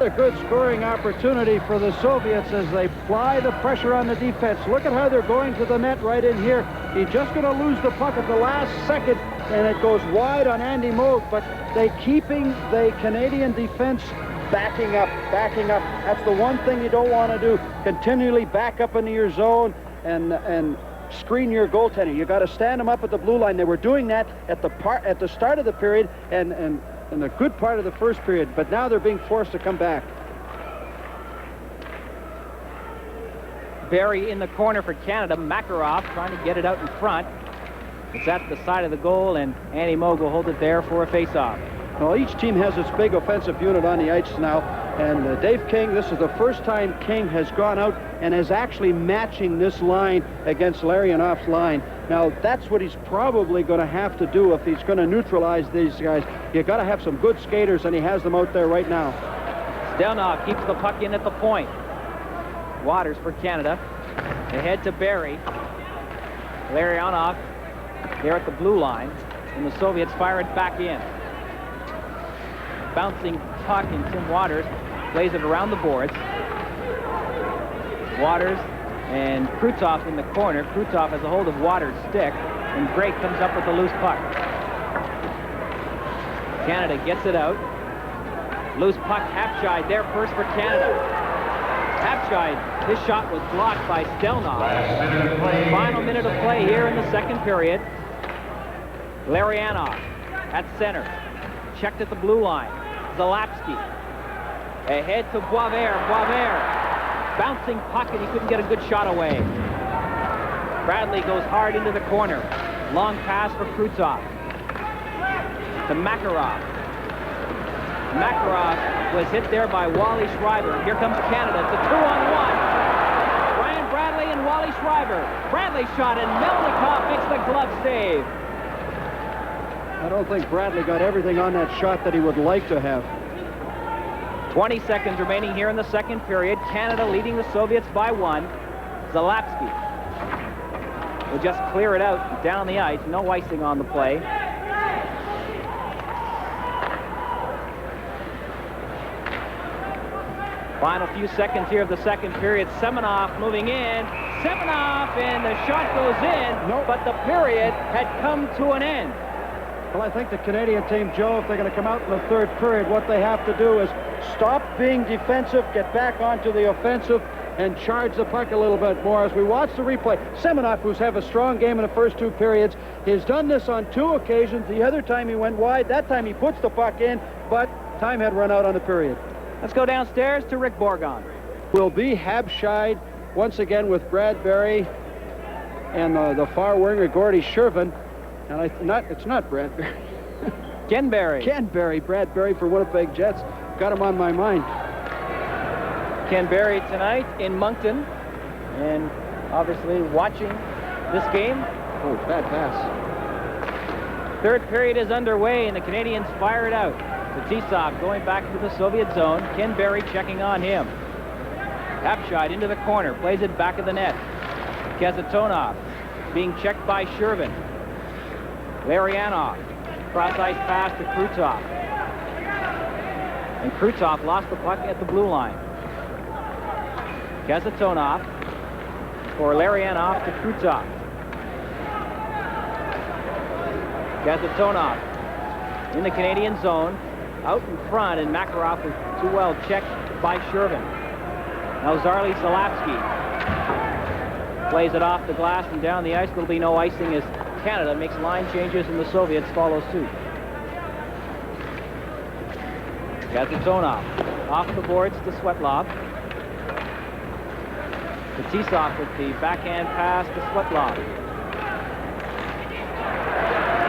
A good scoring opportunity for the Soviets as they apply the pressure on the defense. Look at how they're going to the net right in here. He's just going to lose the puck at the last second, and it goes wide on Andy Moog, but they keeping the Canadian defense backing up. That's the one thing you don't want to do. Continually back up into your zone and screen your goaltender. You got to stand them up at the blue line. They were doing that at the start of the period and in a good part of the first period, but now they're being forced to come back. Berry in the corner for Canada. Makarov trying to get it out in front. It's at the side of the goal, and Andy Moog will hold it there for a face-off. Well, each team has its big offensive unit on the ice now, and Dave King, this is the first time King has gone out and is actually matching this line against Larionov's line. Now, that's what he's probably going to have to do if he's going to neutralize these guys. You got to have some good skaters, and he has them out there right now. Stelnov keeps the puck in at the point. Waters for Canada. Ahead to Berry. Larionov there at the blue line, and the Soviets fire it back in. Bouncing puck, and Tim Waters plays it around the boards. Waters and Krutov in the corner. Krutov has a hold of Waters' stick, and Gregg comes up with the loose puck. Canada gets it out. Loose puck, Habscheid there first for Canada. Habscheid, his shot was blocked by Stelnov. Final minute of play here in the second period. Larionov at center. Checked at the blue line. Залапски. Ahead to Boisvert. Bouncing puck, and he couldn't get a good shot away. Bredli goes hard into the corner. Long pass for Krutov. To Makarov. Makarov was hit there by Wally Schreiber. Here comes Canada. It's a 2-on-1. Brian Bredli and Wally Schreiber. Bredli shot, and Mylnikov makes the glove save. I don't think Bredli got everything on that shot that he would like to have. 20 seconds remaining here in the second period. Canada leading the Soviets by 1. Залапски will just clear it out down the ice. No icing on the play. Final few seconds here of the second period. Semenov moving in. Semenov, and the shot goes in, but the period had come to an end. Well, I think the Canadian team, Joe, if they're going to come out in the third period, what they have to do is stop being defensive, get back onto the offensive, and charge the puck a little bit more. As we watch the replay, Semenov, who's had a strong game in the first two periods, has done this on 2 occasions. The other time he went wide. That time he puts the puck in, but time had run out on the period. Let's go downstairs to Rick Borgon. Will be Habscheid once again with Brad Berry and the far winger Gordy Shervin. And it's not Brad Berry. Ken Berry. Ken Berry, Brad Berry for Winnipeg Jets. Got him on my mind. Ken Berry tonight in Moncton, and obviously watching this game. Oh, bad pass. Third period is underway, and the Canadians fire it out. Fetisov going back into the Soviet zone. Ken Berry checking on him. Habscheid into the corner, plays it back of the net. Kazatonov being checked by Shervin. Larionov, cross-ice pass to Krutov. And Krutov lost the puck at the blue line. Kazatonov for Larionov to Krutov. Kazatonov in the Canadian zone, out in front, and Makarov was too well checked by Shervin. Now Залапski plays it off the glass and down the ice. There'll be no icing as Canada makes line changes and the Soviets follow suit. Kazatonov off the boards to Svetlov. Fetisov with the backhand pass to Svetlov.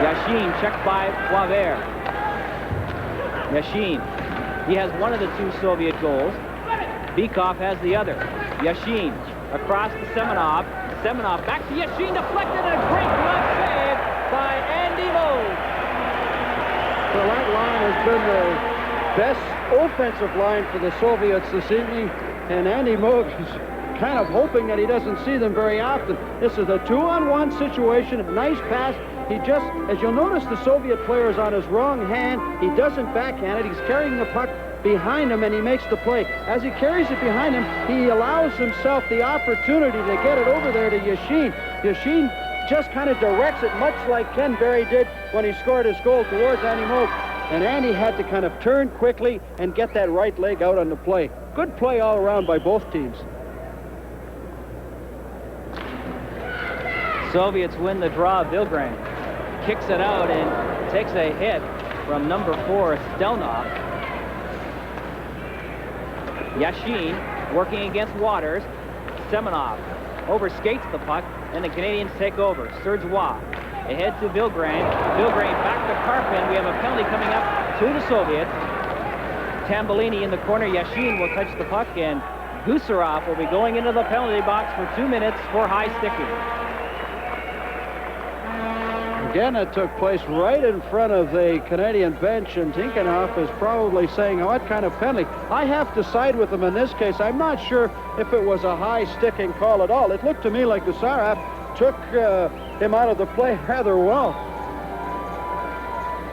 Yashin checked by Boisvert. Yashin, he has one of the 2 Soviet goals. Bykov has the other. Yashin across to Semenov. Semenov back to Yashin, deflected, and a great glove save by Andy Moog. Well, that line has been the best offensive line for the Soviets this evening, and Andy Moog has kind of hoping that he doesn't see them very often. This is a 2-on-1 situation, a nice pass. He just, as you'll notice, the Soviet player is on his wrong hand. He doesn't backhand it. He's carrying the puck behind him, and he makes the play. As he carries it behind him, he allows himself the opportunity to get it over there to Yashin. Yashin just kind of directs it, much like Ken Berry did when he scored his goal towards Andy Moog. And Andy had to kind of turn quickly and get that right leg out on the play. Good play all around by both teams. Soviets win the draw. Villgren kicks it out and takes a hit from number 4, Stelnov. Yashin working against Waters. Semenov overskates the puck, and the Canadians take over. Serge Waugh ahead to Villgren. Villgren back to Karpin. We have a penalty coming up to the Soviets. Tambellini in the corner. Yashin will touch the puck, and Gusarov will be going into the penalty box for 2 minutes for high sticking. Again, it took place right in front of the Canadian bench, and Tikhonov is probably saying, oh, what kind of penalty? I have to side with him in this case. I'm not sure if it was a high-sticking call at all. It looked to me like Gusarov took him out of the play rather well.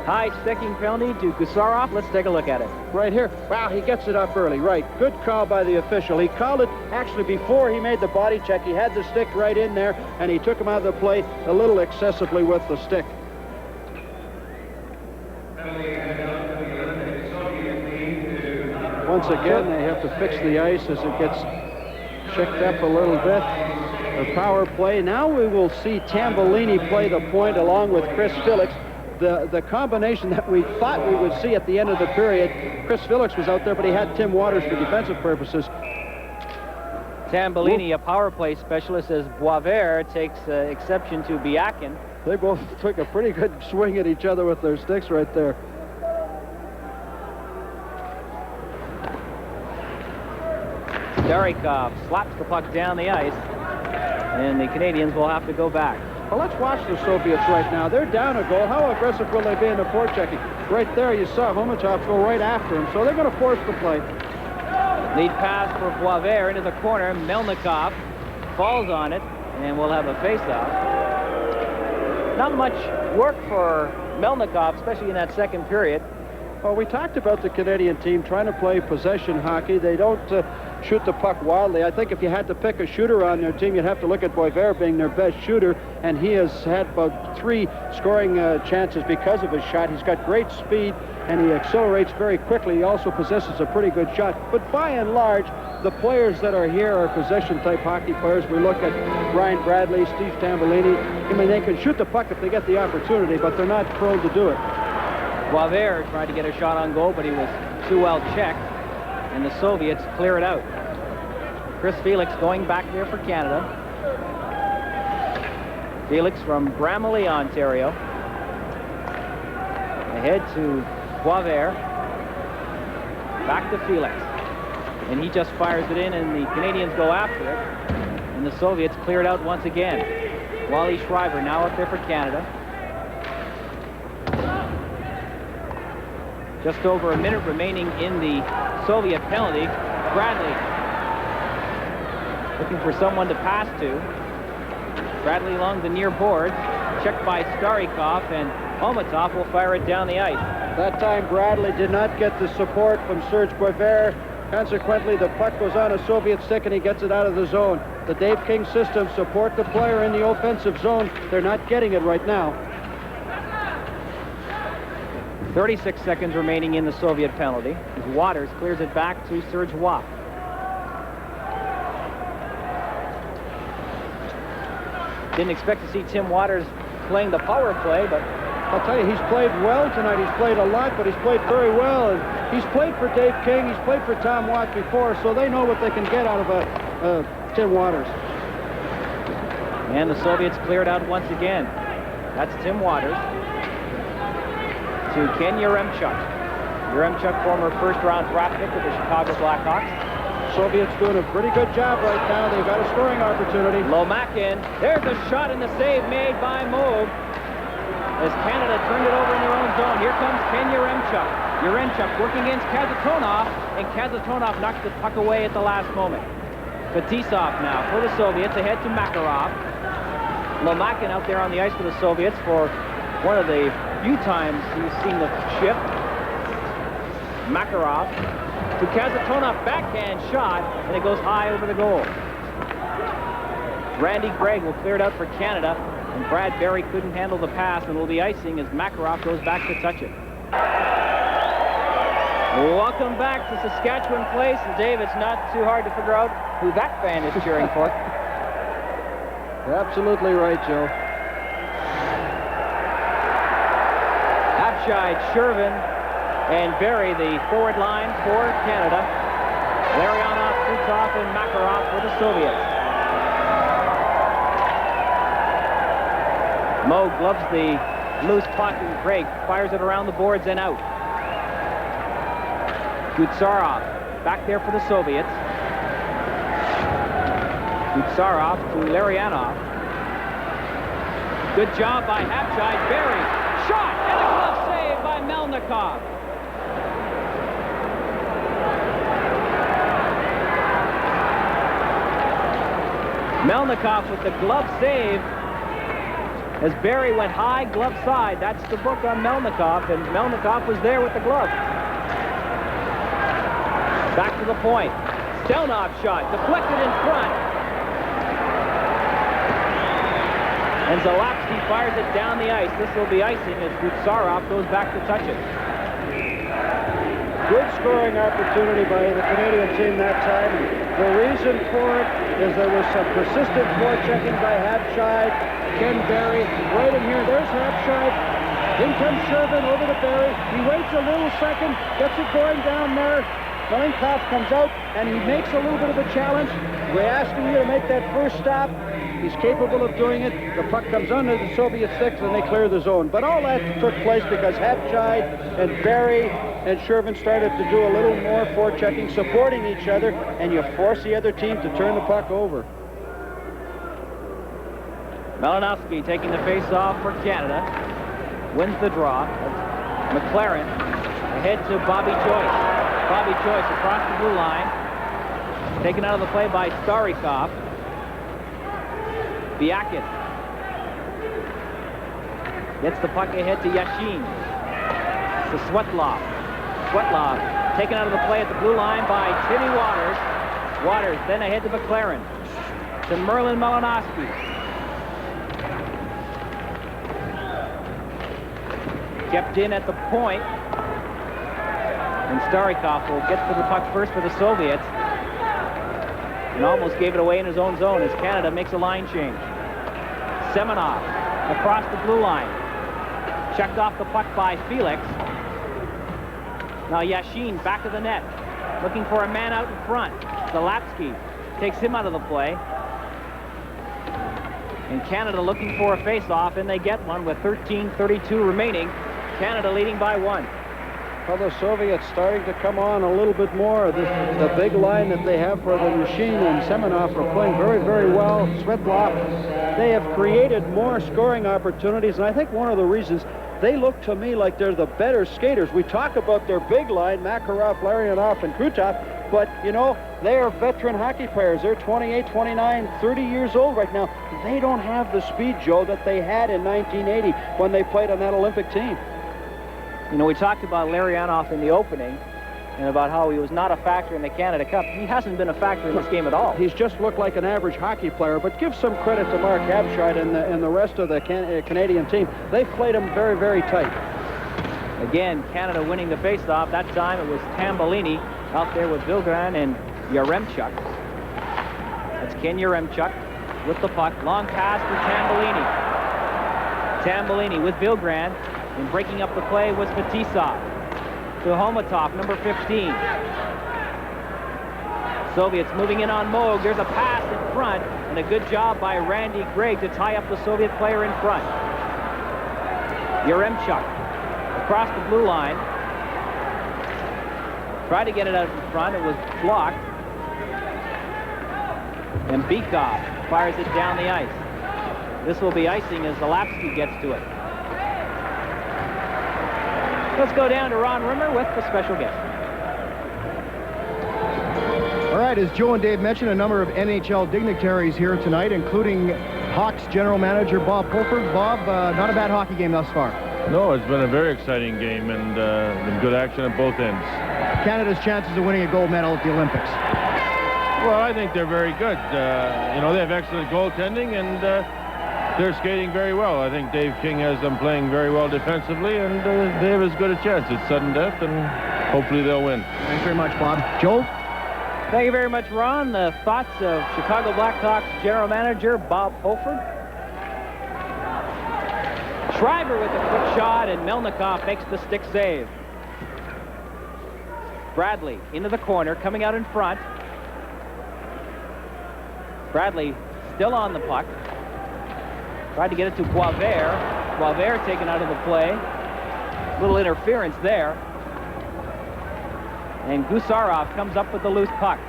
High-sticking penalty to Gusarov. Let's take a look at it. Right here. Wow, he gets it up early. Right. Good call by the official. He called it actually before he made the body check. He had the stick right in there, and he took him out of the play a little excessively with the stick. Once again, they have to fix the ice as it gets checked up a little bit. The power play. Now we will see Tambellini play the point along with Chris Felix. The combination that we thought we would see at the end of the period. Chris Felix was out there, but he had Tim Waters for defensive purposes. Tambellini, a power play specialist, as Boisvert takes exception to Biakin. They both took a pretty good swing at each other with their sticks right there. Starikov slaps the puck down the ice, and the Canadians will have to go back. Well, let's watch the Soviets right now. They're down a goal. How aggressive will they be in the forechecking? Right there, you saw Homatov go right after him, so they're going to force the play. Lead pass for Boisvert into the corner. Mylnikov falls on it, and we'll have a face-off. Not much work for Mylnikov, especially in that second period. Well, we talked about the Canadian team trying to play possession hockey. They don't shoot the puck wildly. I think if you had to pick a shooter on their team, you'd have to look at Boisvert being their best shooter, and he has had about 3 scoring chances because of his shot. He's got great speed, and he accelerates very quickly. He also possesses a pretty good shot. But by and large, the players that are here are possession-type hockey players. We look at Brian Bradley, Steve Tambellini. I mean, they can shoot the puck if they get the opportunity, but they're not prone to do it. Boisvert tried to get a shot on goal, but he was too well checked, and the Soviets clear it out. Chris Felix going back there for Canada. Felix from Bramalea, Ontario. Ahead to Boisvert. Back to Felix. And he just fires it in, and the Canadians go after it. And the Soviets clear it out once again. Wally Schreiber now up there for Canada. Just over a minute remaining in the Soviet penalty. Bradley looking for someone to pass to. Bradley along the near boards, checked by Starikov, and Homatov will fire it down the ice. That time Bradley did not get the support from Serge Boisvert. Consequently, the puck goes on a Soviet stick and he gets it out of the zone. The Dave King system support the player in the offensive zone. They're not getting it right now. 36 seconds remaining in the Soviet penalty as Waters clears it back to Serge Waugh. Didn't expect to see Tim Waters playing the power play, but I'll tell you, he's played well tonight. He's played a lot, but he's played very well. And he's played for Dave King. He's played for Tom Watt before, so they know what they can get out of Tim Waters. And the Soviets cleared out once again. That's Tim Waters to Ken Yaremchuk. Yaremchuk, former first-round draft pick of the Chicago Blackhawks. Soviets doing a pretty good job right now. They've got a scoring opportunity. Lomakin. There's a shot and the save made by Moog as Canada turned it over in their own zone. Here comes Ken Yaremchuk. Yaremchuk working against Kazatonov, and Kazatonov knocks the puck away at the last moment. Fetisov now for the Soviets, ahead to Makarov. Lomakin out there on the ice for the Soviets for one of the few times he's seen the shift. Makarov to Kazatonov, backhand shot, and it goes high over the goal. Randy Gregg will clear it out for Canada, and Brad Berry couldn't handle the pass and will be icing as Makarov goes back to touch it. Welcome back to Saskatchewan Place, and Dave, it's not too hard to figure out who that fan is cheering for. You're absolutely right, Joe. Habscheid, Shervin, and Berry, the forward line for Canada. Larionov, Krutov, and Makarov for the Soviets. Mo gloves the loose puck, and Gregg fires it around the boards and out. Gutsarov back there for the Soviets. Gutsarov to Larionov. Good job by Habscheid. Berry, shot, and a glove save by Mylnikov. Mylnikov with the glove save as Berry went high, glove side. That's the book on Mylnikov, and Mylnikov was there with the glove. Back to the point. Stelnov shot, deflected in front. And Залапски fires it down the ice. This will be icing as Gutsarov goes back to touch it. Good scoring opportunity by the Canadian team that time. The reason for it is there was some persistent forechecking by Habscheid, Ken Berry. Right in here, there's Habscheid. In comes Shervin over to Berry. He waits a little second, gets it going down there. Mylnikov comes out, and he makes a little bit of a challenge. We're asking you to make that first stop. He's capable of doing it. The puck comes under the Soviet sticks, and they clear the zone. But all that took place because Habscheid and Berry and Shervin started to do a little more forechecking, supporting each other, and you force the other team to turn the puck over. Malиновски taking the face-off for Canada. Wins the draw. McLaren ahead to Bobby Joyce. Bobby Joyce across the blue line. Taken out of the play by Starikov. Biakin gets the puck ahead to Yashin. To Svetlov. Svetlov taken out of the play at the blue line by Timmy Waters. Waters then ahead to McLaren. To Merlin Malиновски. Kept in at the point. And Starikov will get to the puck first for the Soviets. And almost gave it away in his own zone as Canada makes a line change. Semenov across the blue line. Checked off the puck by Felix. Now Yashin back of the net. Looking for a man out in front. Залапски takes him out of the play. And Canada looking for a face-off, and they get one with 13:32 remaining. Canada leading by 1. Well, the Soviets starting to come on a little bit more. The big line that they have for the Yashin and Semenov are playing very, very well. Svetlov, they have created more scoring opportunities, and I think one of the reasons they look to me like they're the better skaters. We talk about their big line, Makarov, Larionov, and Krutov, but, you know, they are veteran hockey players. They're 28, 29, 30 years old right now. They don't have the speed, Joe, that they had in 1980 when they played on that Olympic team. You know, we talked about Larionov in the opening and about how he was not a factor in the Canada Cup. He hasn't been a factor in this game at all. He's just looked like an average hockey player, but give some credit to Mark Habscheid and the rest of the Canadian team. They've played him very, very tight. Again, Canada winning the faceoff. That time it was Tambellini out there with Villgran and Yaremchuk. That's Ken Yaremchuk with the puck. Long pass to Tambellini. Tambellini with Villgran. And breaking up the play was Fetisov to Homatov, number 15. Soviets moving in on Moog. There's a pass in front, and a good job by Randy Gregg to tie up the Soviet player in front. Yaremchuk across the blue line. Tried to get it out in front. It was blocked. And Bikov fires it down the ice. This will be icing as Залапски gets to it. Let's go down to Ron Rimmer with the special guest. All right, as Joe and Dave mentioned, a number of NHL dignitaries here tonight, including Hawks general manager Bob Pulford. Bob, not a bad hockey game thus far. No, it's been a very exciting game and been good action at both ends. Canada's chances of winning a gold medal at the Olympics. Well, I think they're very good. You know, they have excellent goaltending and they're skating very well. I think Dave King has them playing very well defensively, and they have as good a chance. It's sudden death, and hopefully they'll win. Thanks very much, Bob. Joe? Thank you very much, Ron. The thoughts of Chicago Blackhawks general manager Bob Pulford. Shriver with a quick shot, and Mylnikov makes the stick save. Bredli into the corner, coming out in front. Bredli still on the puck. Tried to get it to Boisvert. Boisvert taken out of the play. Little interference there. And Gusarov comes up with the loose puck.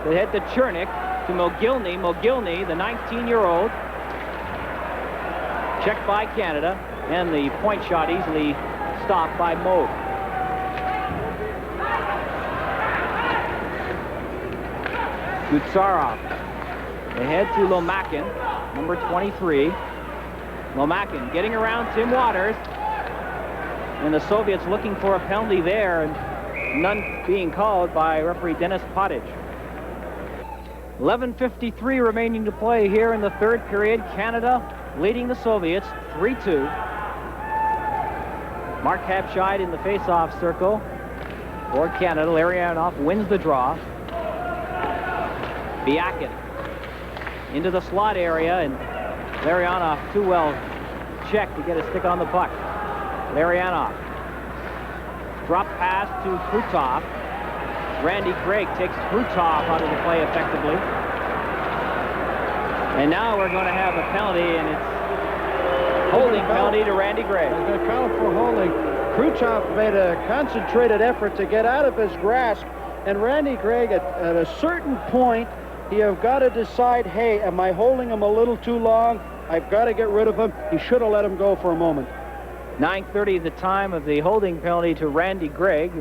They head to Chernik, to Mogilny. Mogilny, the 19-year-old. Checked by Canada, and the point shot easily stopped by Moog. Gusarov. They head to Lomakin, number 23. Lomakin getting around Tim Waters. And the Soviets looking for a penalty there, and none being called by referee Dennis Pottage. 11:53 remaining to play here in the third period. Canada leading the Soviets 3-2. Mark Хэбшейд in the face-off circle for Canada. Larionov wins the draw. Biakin into the slot area, and Larionov too well checked to get a stick on the puck. Larionov. Drop pass to Krutov. Randy Gregg takes Krutov out of the play effectively. And now we're going to have a penalty, and it's holding penalty to Randy Gregg. They're going to count for holding. Krutov made a concentrated effort to get out of his grasp, and Randy Gregg, at a certain point, you have got to decide, hey, am I holding him a little too long? I've got to get rid of him. He should have let him go for a moment. 9:30 the time of the holding penalty to Randy Gregg.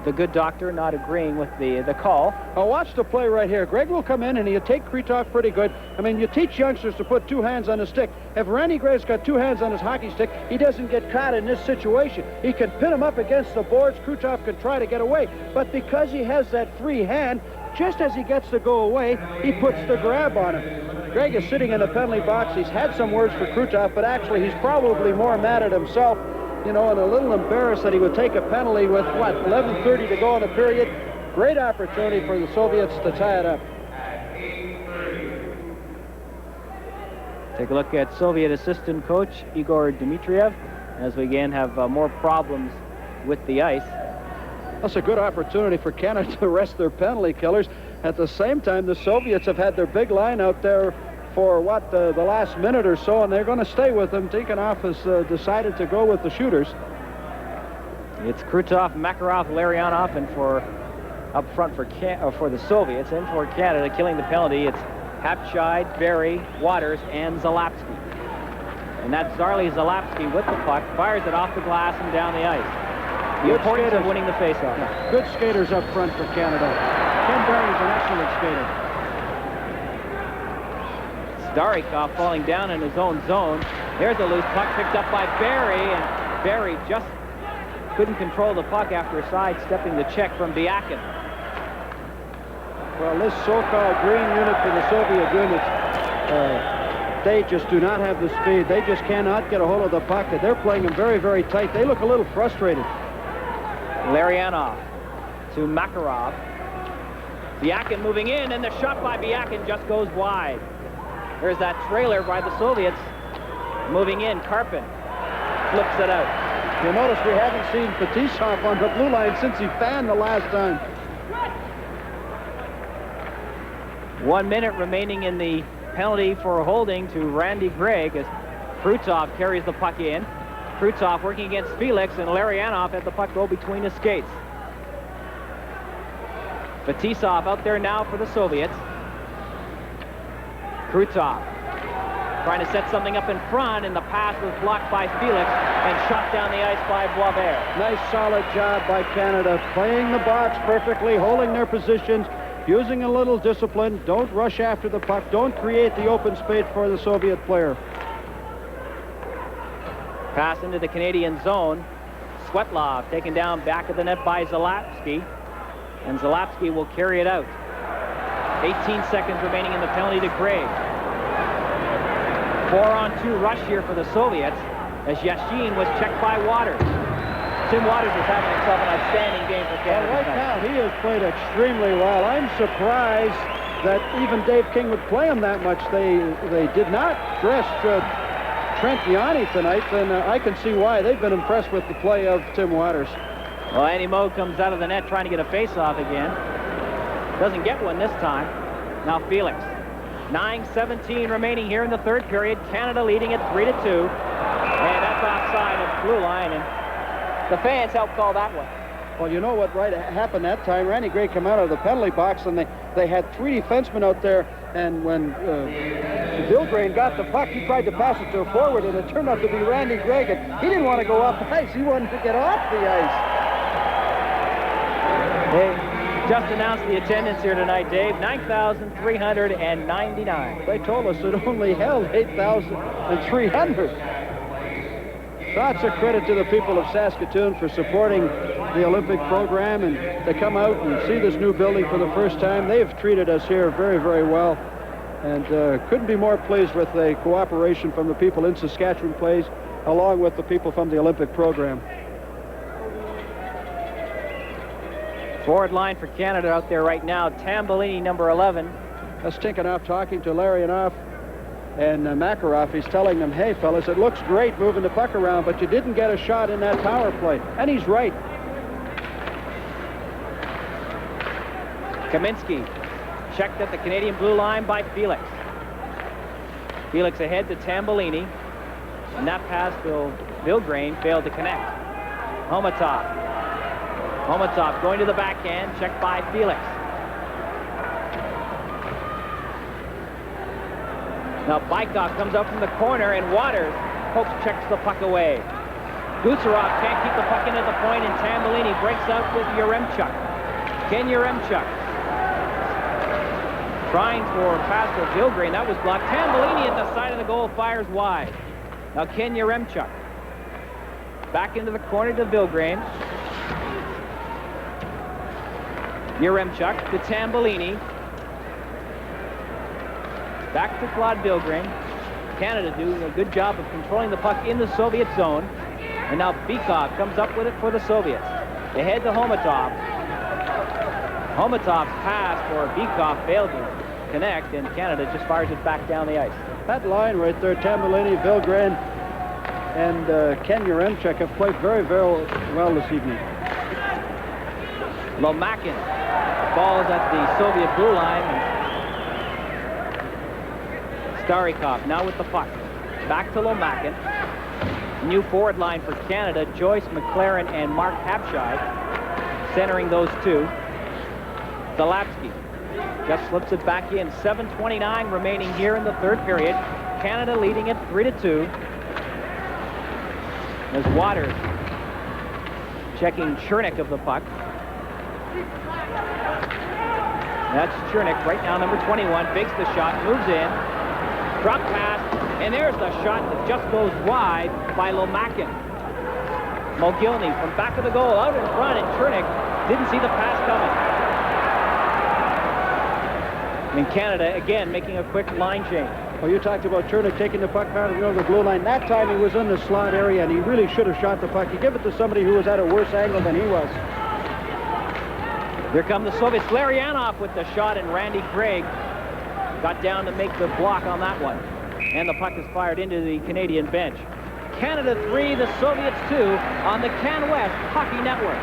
The good doctor not agreeing with the call. Now watch the play right here. Gregg will come in and he'll take Krutov pretty good. I mean, you teach youngsters to put two hands on the stick. If Randy Gregg's got two hands on his hockey stick, he doesn't get caught in this situation. He can pin him up against the boards. Krutov can try to get away. But because he has that free hand, just as he gets to go away, he puts the grab on him. Gregg is sitting in the penalty box. He's had some words for Krutov, but actually he's probably more mad at himself, you know, and a little embarrassed that he would take a penalty with, what, 11:30 to go in the period. Great opportunity for the Soviets to tie it up. Take a look at Soviet assistant coach Igor Dmitriev, as we again have more problems with the ice. That's a good opportunity for Canada to rest their penalty killers. At the same time, the Soviets have had their big line out there for, what, the last minute or so, and they're going to stay with them. Tikhonov has decided to go with the shooters. It's Krutov, Makarov, Larionov, and for up front for the Soviets, and for Canada killing the penalty, it's Хэбшейд, Berry, Waters, and Залапски. And that's Zarli Залапski with the puck, fires it off the glass and down the ice. The importance of winning the faceoff. Yeah, good skaters up front for Canada. Ken Berry's an excellent skater. Starikov falling down in his own zone. There's a loose puck picked up by Berry, and Berry just couldn't control the puck after sidestepping the check from Biakin. Well, this so-called green unit for the Soviet units, they just do not have the speed. They just cannot get a hold of the puck. They're playing them very, very tight. They look a little frustrated. Larionov to Makarov. Biakin moving in, and the shot by Biakin just goes wide. There's that trailer by the Soviets moving in. Karpin flips it out. You'll notice we haven't seen Fetisov on the blue line since he fanned the last time. 1 minute remaining in the penalty for holding to Randy Gregg as Krutov carries the puck in. Krutov working against Felix, and Larionov had the puck go between his skates. Fetisov out there now for the Soviets. Krutov Trying to set something up in front, and the pass was blocked by Felix and shot down the ice by Boisverts. Nice, solid job by Canada, playing the box perfectly, holding their positions, using a little discipline. Don't rush after the puck. Don't create the open space for the Soviet player. Pass into the Canadian zone. Svetlov taken down back of the net by Залапски, and Залапski will carry it out. 18 seconds remaining in the penalty to Gregg. 4-on-2 rush here for the Soviets as Yashin was checked by Uotterss. Tim Uotterss is having himself an outstanding game for Canada. Well, right now, he has played extremely well. I'm surprised that even Dave King would play him that much. They did not dress Trent Yoni tonight, and I can see why. They've been impressed with the play of Tim Uotterss. Well, Andy Moe comes out of the net trying to get a face-off again. Doesn't get one this time. Now Felix. 9:17 remaining here in the third period. Canada leading it 3-2. And that's offside of blue line, and the fans helped call that one. Well, you know what happened that time? Randy Gregg came out of the penalty box, and they had 3 defensemen out there, and when Vilgrein got the puck, he tried to pass it to a forward, and it turned out to be Randy Gregg, and he didn't want to go off the ice. He wanted to get off the ice. They just announced the attendance here tonight, Dave. 9,399. They told us it only held 8,300. Lots of credit to the people of Saskatoon for supporting the Olympic program and to come out and see this new building for the first time. They've treated us here very, very well, and couldn't be more pleased with the cooperation from the people in Saskatchewan Place, along with the people from the Olympic program. Forward line for Canada out there right now. Tambellini, number 11. That's Tikhonov talking to Larionov and Makarov. He's telling them, hey, fellas, it looks great moving the puck around, but you didn't get a shot in that power play. And he's right. Kaminski checked at the Canadian blue line by Felix. Felix ahead to Tambellini. And that pass to Vilgrein failed to connect. Homatov going to the backhand, checked by Felix. Now Bykov comes up from the corner, and Uotterss checks the puck away. Gutserov can't keep the puck into the point, and Tambellini breaks out with Yaremchuk. Ken Yaremchuk trying for pass to Vilgrein. That was blocked. Tambellini at the side of the goal fires wide. Now Ken Yaremchuk back into the corner to Vilgrein. Yaremchuk to Tambellini. Back to Claude Vilgrein. Canada doing a good job of controlling the puck in the Soviet zone. And now Bykov comes up with it for the Soviets. Ahead to Homatov. Homatov's pass for Bykov failed to connect, and Canada just fires it back down the ice. That line right there, Tambellini, Vilgrein, and Ken Yaremchuk have played very, very well this evening. Lomakin. Ball is at the Soviet blue line. Starikov now with the puck. Back to Lomakin. New forward line for Canada, Joyce, McLaren, and Mark Habscheid. Centering those two. Залапски just slips it back in. 7:29 remaining here in the third period. Canada leading it 3-2. As Uotterss checking Chernik of the puck. That's Chernik right now, number 21, fakes the shot, moves in, drop pass, and there's the shot that just goes wide by Lomakin. Mogilny from back of the goal, out in front, and Chernik didn't see the pass coming. And Canada, again, making a quick line change. Well, you talked about Chernik taking the puck out of the blue line. That time he was in the slot area, and he really should have shot the puck. You give it to somebody who was at a worse angle than he was. Here come the Soviets. Larionov with the shot, and Randy Gregg got down to make the block on that one. And the puck is fired into the Canadian bench. Canada 3, the Soviets 2 on the Can West Hockey Network.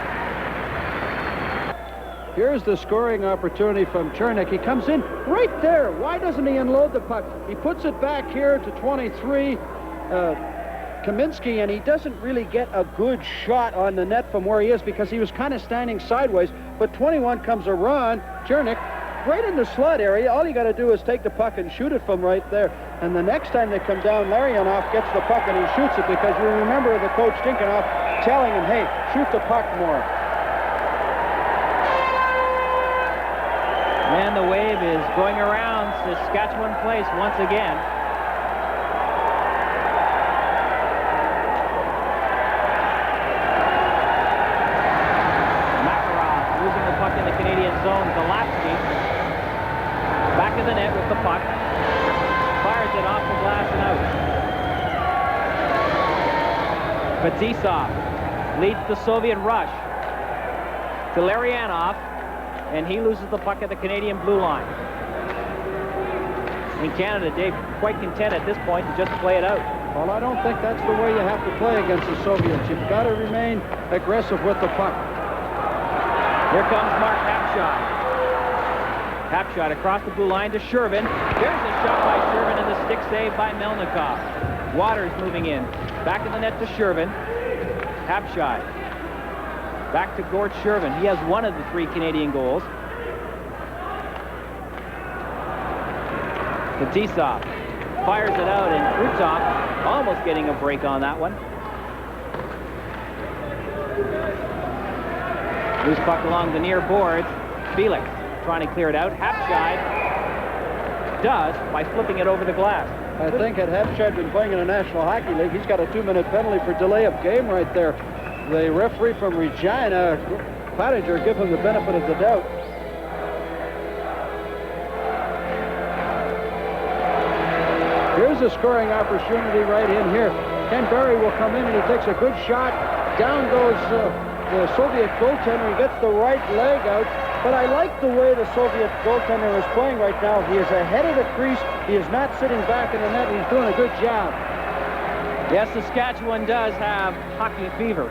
Here's the scoring opportunity from Chernik. He comes in right there. Why doesn't he unload the puck? He puts it back here to 23. Kaminski, and he doesn't really get a good shot on the net from where he is because he was kind of standing sideways. But 21 comes around. Chernik right in the slot area. All you got to do is take the puck and shoot it from right there. And the next time they come down, Larionov gets the puck and he shoots it, because you remember the coach Dinkonoff telling him, hey, shoot the puck more. And the wave is going around Saskatchewan Place once again. Makarov losing the puck in the Canadian zone. Залапски back of the net with the puck. Fires it off the glass and out. Fetisov leads the Soviet rush to Larionov, and he loses the puck at the Canadian blue line. In Canada, Dave, quite content at this point to just play it out. Well, I don't think that's the way you have to play against the Soviets. You've got to remain aggressive with the puck. Here comes Mark Hapshot. Hapshot across the blue line to Shurvin. There's a shot by Shurvin and the stick save by Mylnikov. Waters moving in. Back of the net to Shurvin. Hapshot. Back to Gort Shurvin. He has one of the 3 Canadian goals. Fetisov fires it out, and Krutov almost getting a break on that one. Loose puck along the near boards. Felix trying to clear it out. Hapshot does by flipping it over the glass. I think had Hapshot been playing in the National Hockey League, he's got a 2-minute penalty for delay of game right there. The referee from Regina, Pottinger, give him the benefit of the doubt. Here's a scoring opportunity right in here. Ken Berry will come in and he takes a good shot. Down goes the Soviet goaltender. He gets the right leg out. But I like the way the Soviet goaltender is playing right now. He is ahead of the crease. He is not sitting back in the net. He's doing a good job. Yes, Saskatchewan does have hockey fever.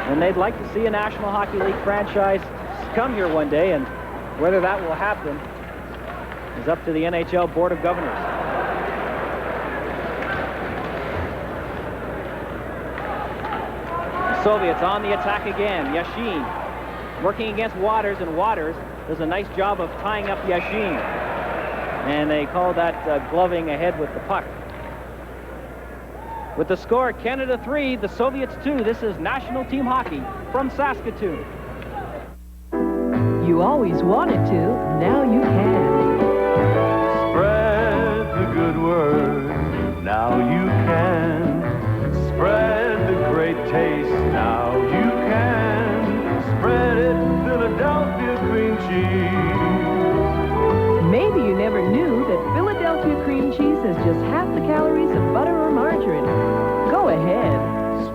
And they'd like to see a National Hockey League franchise come here one day, and whether that will happen is up to the NHL Board of Governors. The Soviets on the attack again. Yashin working against Waters, and Waters does a nice job of tying up Yashin. And they call that gloving ahead with the puck. With the score, Canada 3, the Soviets 2. This is National Team Hockey from Saskatoon. You always wanted to, now you can. Spread the good word, now you can. Spread the great taste, now you can. Spread it, Philadelphia cream cheese. Maybe you never knew that Philadelphia cream cheese has just half the calories of butter or margarine. Go ahead.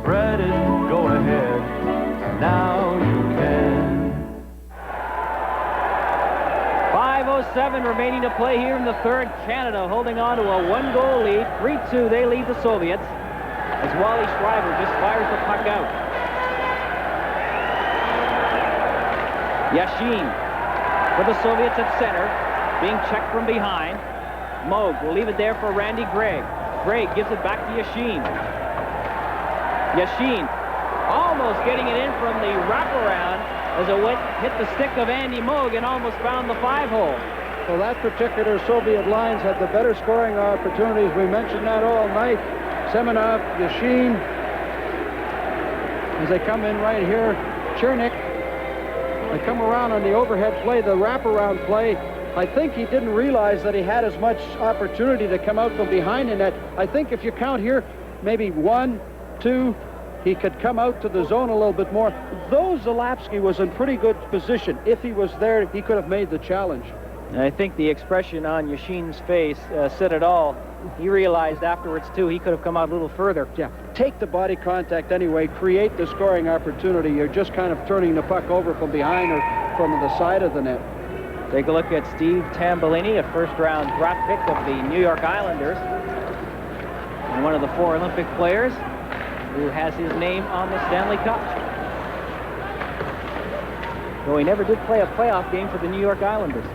Spread it, go ahead, now you can. 5:07 remaining to play here in the third. Canada holding on to a 1-goal lead. 3-2, they lead the Soviets as Wally Schreiber just fires the puck out. Yashin for the Soviets at center, being checked from behind. Moog will leave it there for Randy Gregg. Gregg gives it back to Yashin. Yashin almost getting it in from the wraparound as it hit the stick of Andy Moog and almost found the 5-hole. Well, that particular Soviet lines had the better scoring opportunities. We mentioned that all night. Semenov, Yashin, as they come in right here. Chernik, they come around on the overhead play, the wraparound play. I think he didn't realize that he had as much opportunity to come out from behind in that. I think if you count here, maybe 1, 2, he could come out to the zone a little bit more. Though Залапски was in pretty good position. If he was there, he could have made the challenge. And I think the expression on Yashin's face said it all. He realized afterwards, too, he could have come out a little further. Yeah, take the body contact anyway, create the scoring opportunity. You're just kind of turning the puck over from behind or from the side of the net. Take a look at Steve Tambellini, a first-round draft pick of the New York Islanders, and one of the 4 Olympic players who has his name on the Stanley Cup. Though he never did play a playoff game for the New York Islanders.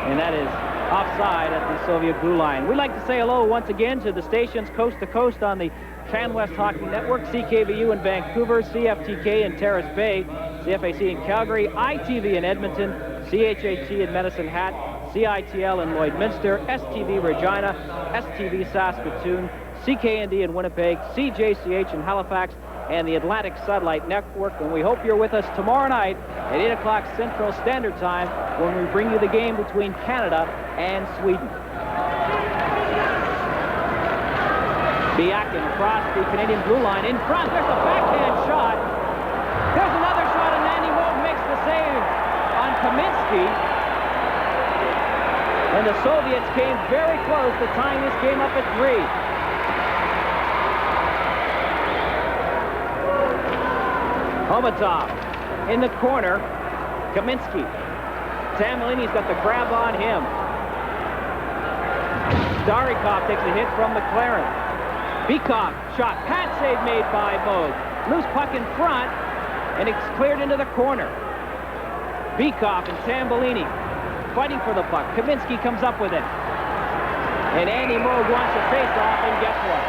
And that is offside at the Soviet blue line. We'd like to say hello once again to the stations coast to coast on the CanWest Hockey Network, CKVU in Vancouver, CFTK in Terrace Bay, CFAC in Calgary, ITV in Edmonton, CHAT in Medicine Hat, CITL in Lloydminster, STV Regina, STV Saskatoon, CKND in Winnipeg, CJCH in Halifax, and the Atlantic Satellite Network. And we hope you're with us tomorrow night at 8 o'clock Central Standard Time when we bring you the game between Canada and Sweden. Biakin across the Canadian blue line in front. There's a backhand shot. There's another shot, and Andy Moog makes the save on Kaminski. And the Soviets came very close to tying this game up at 3. Homatov in the corner. Kaminski. Tambellini's got the grab on him. Starikov takes a hit from McLaren. Bikov shot. Pad save made by Moog. Loose puck in front, and it's cleared into the corner. Bikov and Tambellini fighting for the puck. Kaminski comes up with it. And Andy Moog wants to face off and gets one.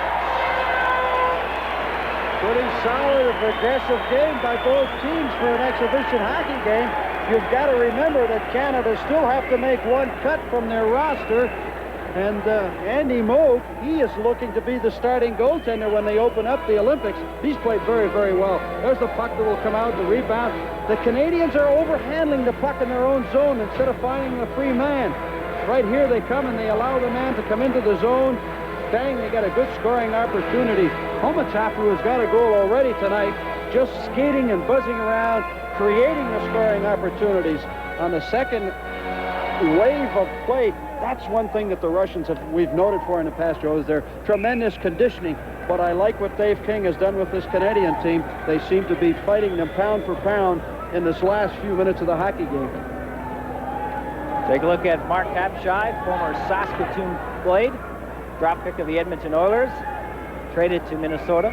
Pretty solid, aggressive game by both teams for an exhibition hockey game. You've got to remember that Canada still have to make one cut from their roster. And Andy Moog, he is looking to be the starting goaltender when they open up the Olympics. He's played very, very well. There's the puck that will come out, the rebound. The Canadians are overhandling the puck in their own zone instead of finding a free man. Right here they come and they allow the man to come into the zone. Bang, they got a good scoring opportunity. Homatov, who has got a goal already tonight, just skating and buzzing around, creating the scoring opportunities. On the second wave of play, that's one thing that the Russians we've noted for in the past, Joe, is their tremendous conditioning. But I like what Dave King has done with this Canadian team. They seem to be fighting them pound for pound in this last few minutes of the hockey game. Take a look at Mark Habscheid, former Saskatoon Blade, draft pick of the Edmonton Oilers, traded to Minnesota.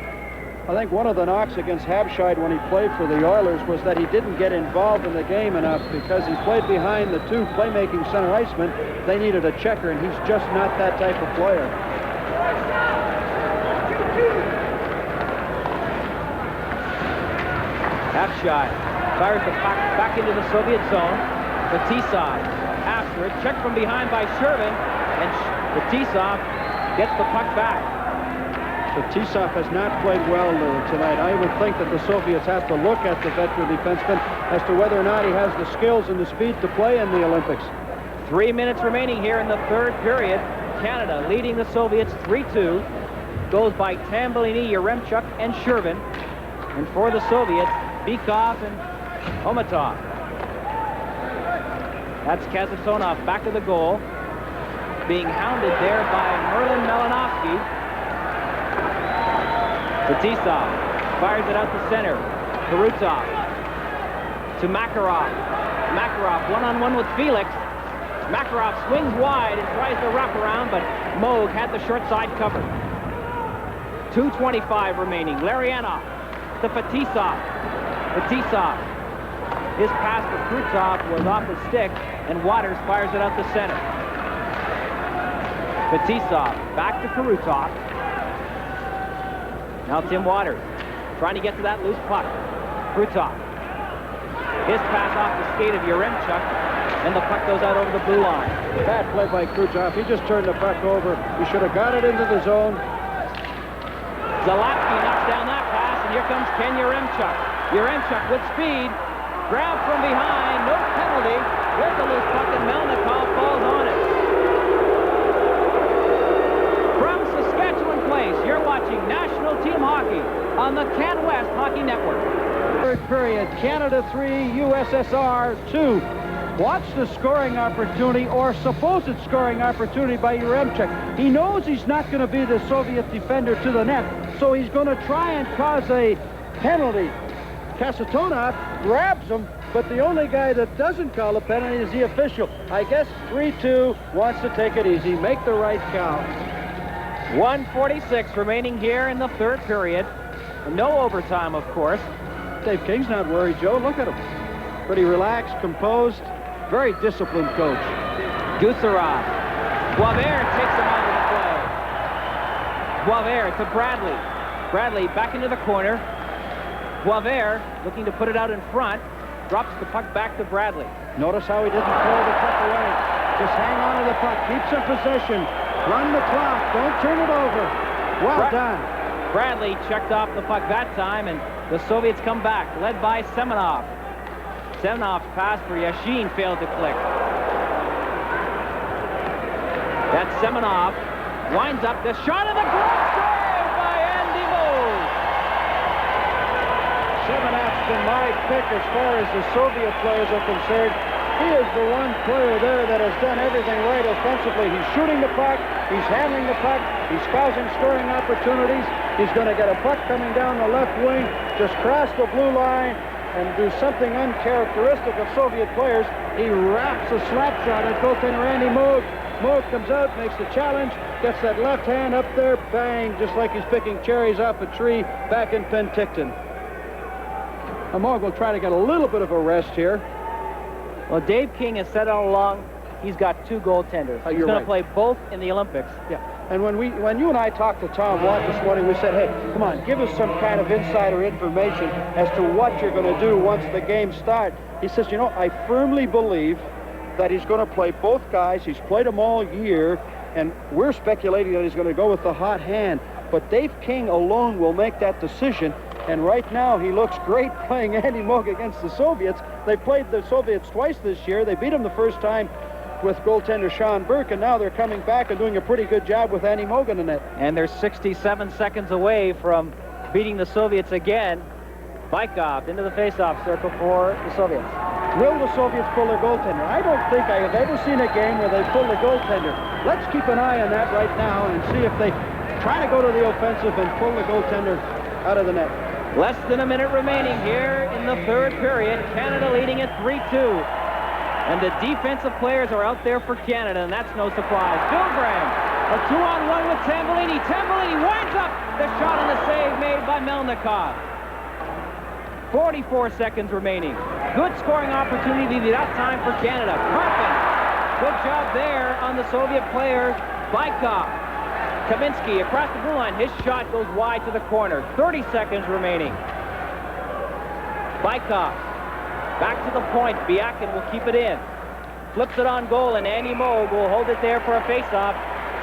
I think one of the knocks against Habscheid when he played for the Oilers was that he didn't get involved in the game enough because he played behind the two playmaking center icemen. They needed a checker, and he's just not that type of player. Habscheid fires the puck back into the Soviet zone. Fetisov after it, checked from behind by Shervin, and Fetisov gets the puck back. Fetisov has not played well tonight. I would think that the Soviets have to look at the veteran defenseman as to whether or not he has the skills and the speed to play in the Olympics. 3 minutes remaining here in the third period. Canada leading the Soviets 3-2. Goes by Tambellini, Yaremchuk, and Shervin. And for the Soviets, Bikov and Homatov. That's Kazatonov back of the goal. Being hounded there by Merlin Malиновски. Fetisov fires it out to center. Karutov to Makarov. Makarov one-on-one with Felix. Makarov swings wide and tries to wrap around, but Moog had the short side covered. 2:25 remaining. Larionov to Fetisov. Fetisov. His pass to Krutov was off his stick, and Waters fires it out to center. Fetisov back to Karutov. Now Tim Waters trying to get to that loose puck. Krutov. His pass off the skate of Yaremchuk, and the puck goes out over the blue line. Bad play by Krutov. He just turned the puck over. He should have got it into the zone. Залапски knocks down that pass, and here comes Ken Yaremchuk. Yaremchuk with speed. Grab from behind. No penalty. There's the loose puck, and Mylnikov falls on it. From Saskatchewan Place, you're watching National Team Hockey on the Can West Hockey Network. Third period, Canada 3, USSR 2. Watch the scoring opportunity, or supposed scoring opportunity, by Yaremchuk. He knows he's not going to be the Soviet defender to the net, so he's going to try and cause a penalty. Kasatonov grabs him, but the only guy that doesn't call a penalty is the official. I guess 3-2 wants to take it easy, make the right count. 1:46 remaining here in the third period. No overtime, of course. Dave King's not worried, Joe. Look at him. Pretty relaxed, composed, very disciplined coach. Gusarov. Boisvert takes him out of the play. Boisvert to Bradley. Bradley back into the corner. Boisvert looking to put it out in front. drops the puck back to Bredli. Notice how he didn't throw the puck away. Just hang on to the puck. Keeps in possession. Run the clock. Don't turn it over. Well done. Bredli checked off the puck that time, and the Soviets come back, led by Semenov. Semenov's pass for Yashin failed to click. That's Semenov. Winds up the shot of the glove save by Andy Moog. Semenov's been my pick as far as the Soviet players are concerned. He is the one player there that has done everything right offensively. He's shooting the puck. He's handling the puck. He's causing scoring opportunities. He's going to get a puck coming down the left wing, just cross the blue line, and do something uncharacteristic of Soviet players. He wraps a slap shot at goaltender Andy Moog. Moog comes out, makes the challenge, gets that left hand up there, bang, just like he's picking cherries off a tree back in Penticton. Moog will try to get a little bit of a rest here. Well, Dave King has said all along he's got two goaltenders. He's going to play both in the Olympics. Yeah. And when you and I talked to Tom Watt this morning, we said, hey, come on, give us some kind of insider information as to what you're going to do once the games start. He says, you know, I firmly believe that he's going to play both guys. He's played them all year, and we're speculating that he's going to go with the hot hand. But Dave King alone will make that decision. And right now, he looks great playing Andy Moog against the Soviets. They played the Soviets twice this year. They beat them the first time with goaltender Sean Burke, and now they're coming back and doing a pretty good job with Andy Moog in the net. And they're 67 seconds away from beating the Soviets again. Bykov into the face-off circle for the Soviets. Will the Soviets pull their goaltender? I don't think I have ever seen a game where they pull the goaltender. Let's keep an eye on that right now and see if they try to go to the offensive and pull the goaltender out of the net. Less than a minute remaining here in the third period. Canada leading at 3-2. And the defensive players are out there for Canada, and that's no surprise. Vilgrейн, a 2-on-1 with Tambullini. Tambullini winds up the shot and the save made by Mylnikov. 44 seconds remaining. Good scoring opportunity that time for Canada. Karpin, good job there on the Soviet player. Bykov. Kaminski across the blue line. His shot goes wide to the corner. 30 seconds remaining. Bykov back to the point. Biakin will keep it in. Flips it on goal, and Andy Moog will hold it there for a face-off.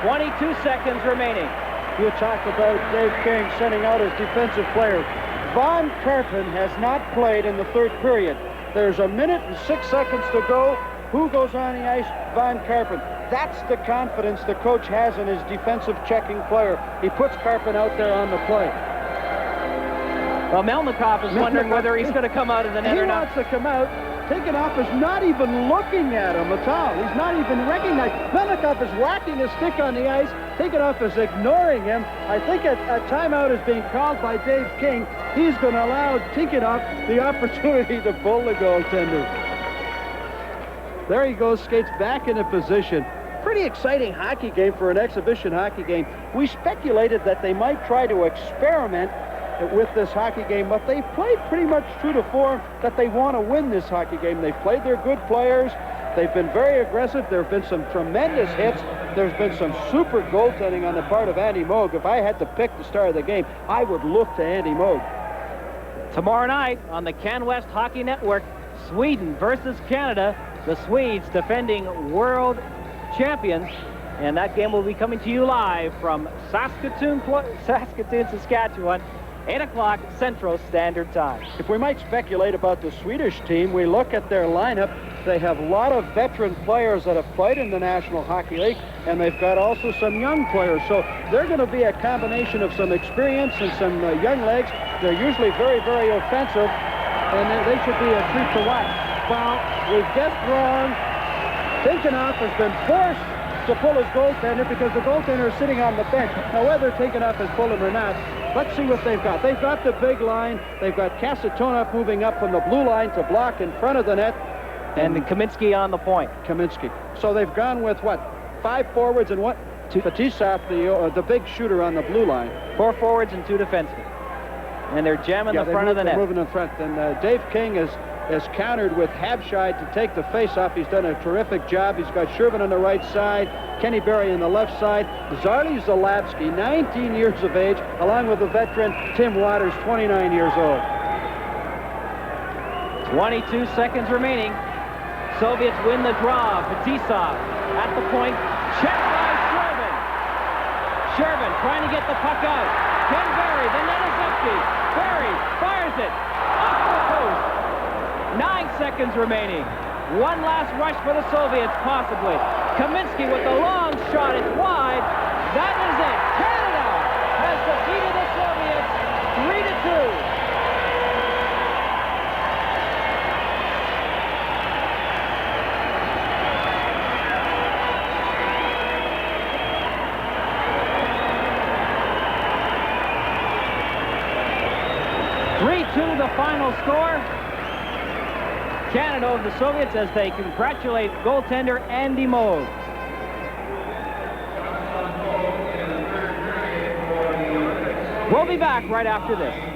22 seconds remaining. You talk about Dave King sending out his defensive player. Von Karpin has not played in the third period. There's a minute and 6 seconds to go. Who goes on the ice? Von Karpin. That's the confidence the coach has in his defensive checking player. He puts Karpin out there on the play. Well, Mylnikov is wondering whether he's going to come out of the net or not. He wants to come out. Takeoff is not even looking at him at all. He's not even recognizing. Mylnikov is whacking his stick on the ice. Takeoff is ignoring him. I think a timeout is being called by Dave King. He's going to allow Tinkoff the opportunity to pull the goaltender. There he goes, skates back into position. Pretty exciting hockey game for an exhibition hockey game. We speculated that they might try to experiment with this hockey game, but they've played pretty much true to form that they want to win this hockey game. They've played their good players. They've been very aggressive. There have been some tremendous hits. There's been some super goaltending on the part of Andy Moog. If I had to pick the star of the game, I would look to Andy Moog. Tomorrow night on the CanWest Hockey Network, Sweden versus Canada. The Swedes defending world champions. And that game will be coming to you live from Saskatoon, Saskatchewan. 8 o'clock Central Standard Time. If we might speculate about the Swedish team, we look at their lineup. They have a lot of veteran players that have played in the National Hockey League, and they've got also some young players. So they're going to be a combination of some experience and some young legs. They're usually very, very offensive, and they should be a treat to watch. Well, we've guessed wrong. Tinkoff has been forced to pull his goaltender because the goaltender is sitting on the bench. Now, whether Tinkoff has pulled him or not, let's see what they've got. They've got the big line. They've got Kasatonov moving up from the blue line to block in front of the net. And Kaminski on the point. Kaminski. So they've gone with, what, 5 forwards and what? Fetisov, the big shooter on the blue line. 4 forwards and 2 defensemen. And they're jamming the front of the net. They're moving in front. And Dave King has countered with Habscheid to take the face-off. He's done a terrific job. He's got Shervin on the right side, Kenny Berry on the left side, Zalapski, 19 years of age, along with the veteran Tim Waters, 29 years old. 22 seconds remaining. Soviets win the draw. Fetisov at the point. Checked by Shurban. Shurban trying to get the puck out. Ken Berry, the net is empty. Berry fires it. Off the post. 9 seconds remaining. One last rush for the Soviets, possibly. Kaminsky with the long shot. It's wide. That is it. Canada has defeated the Soviets 3-2. The final score. Canada over the Soviets as they congratulate goaltender Andy Moog. We'll be back right after this.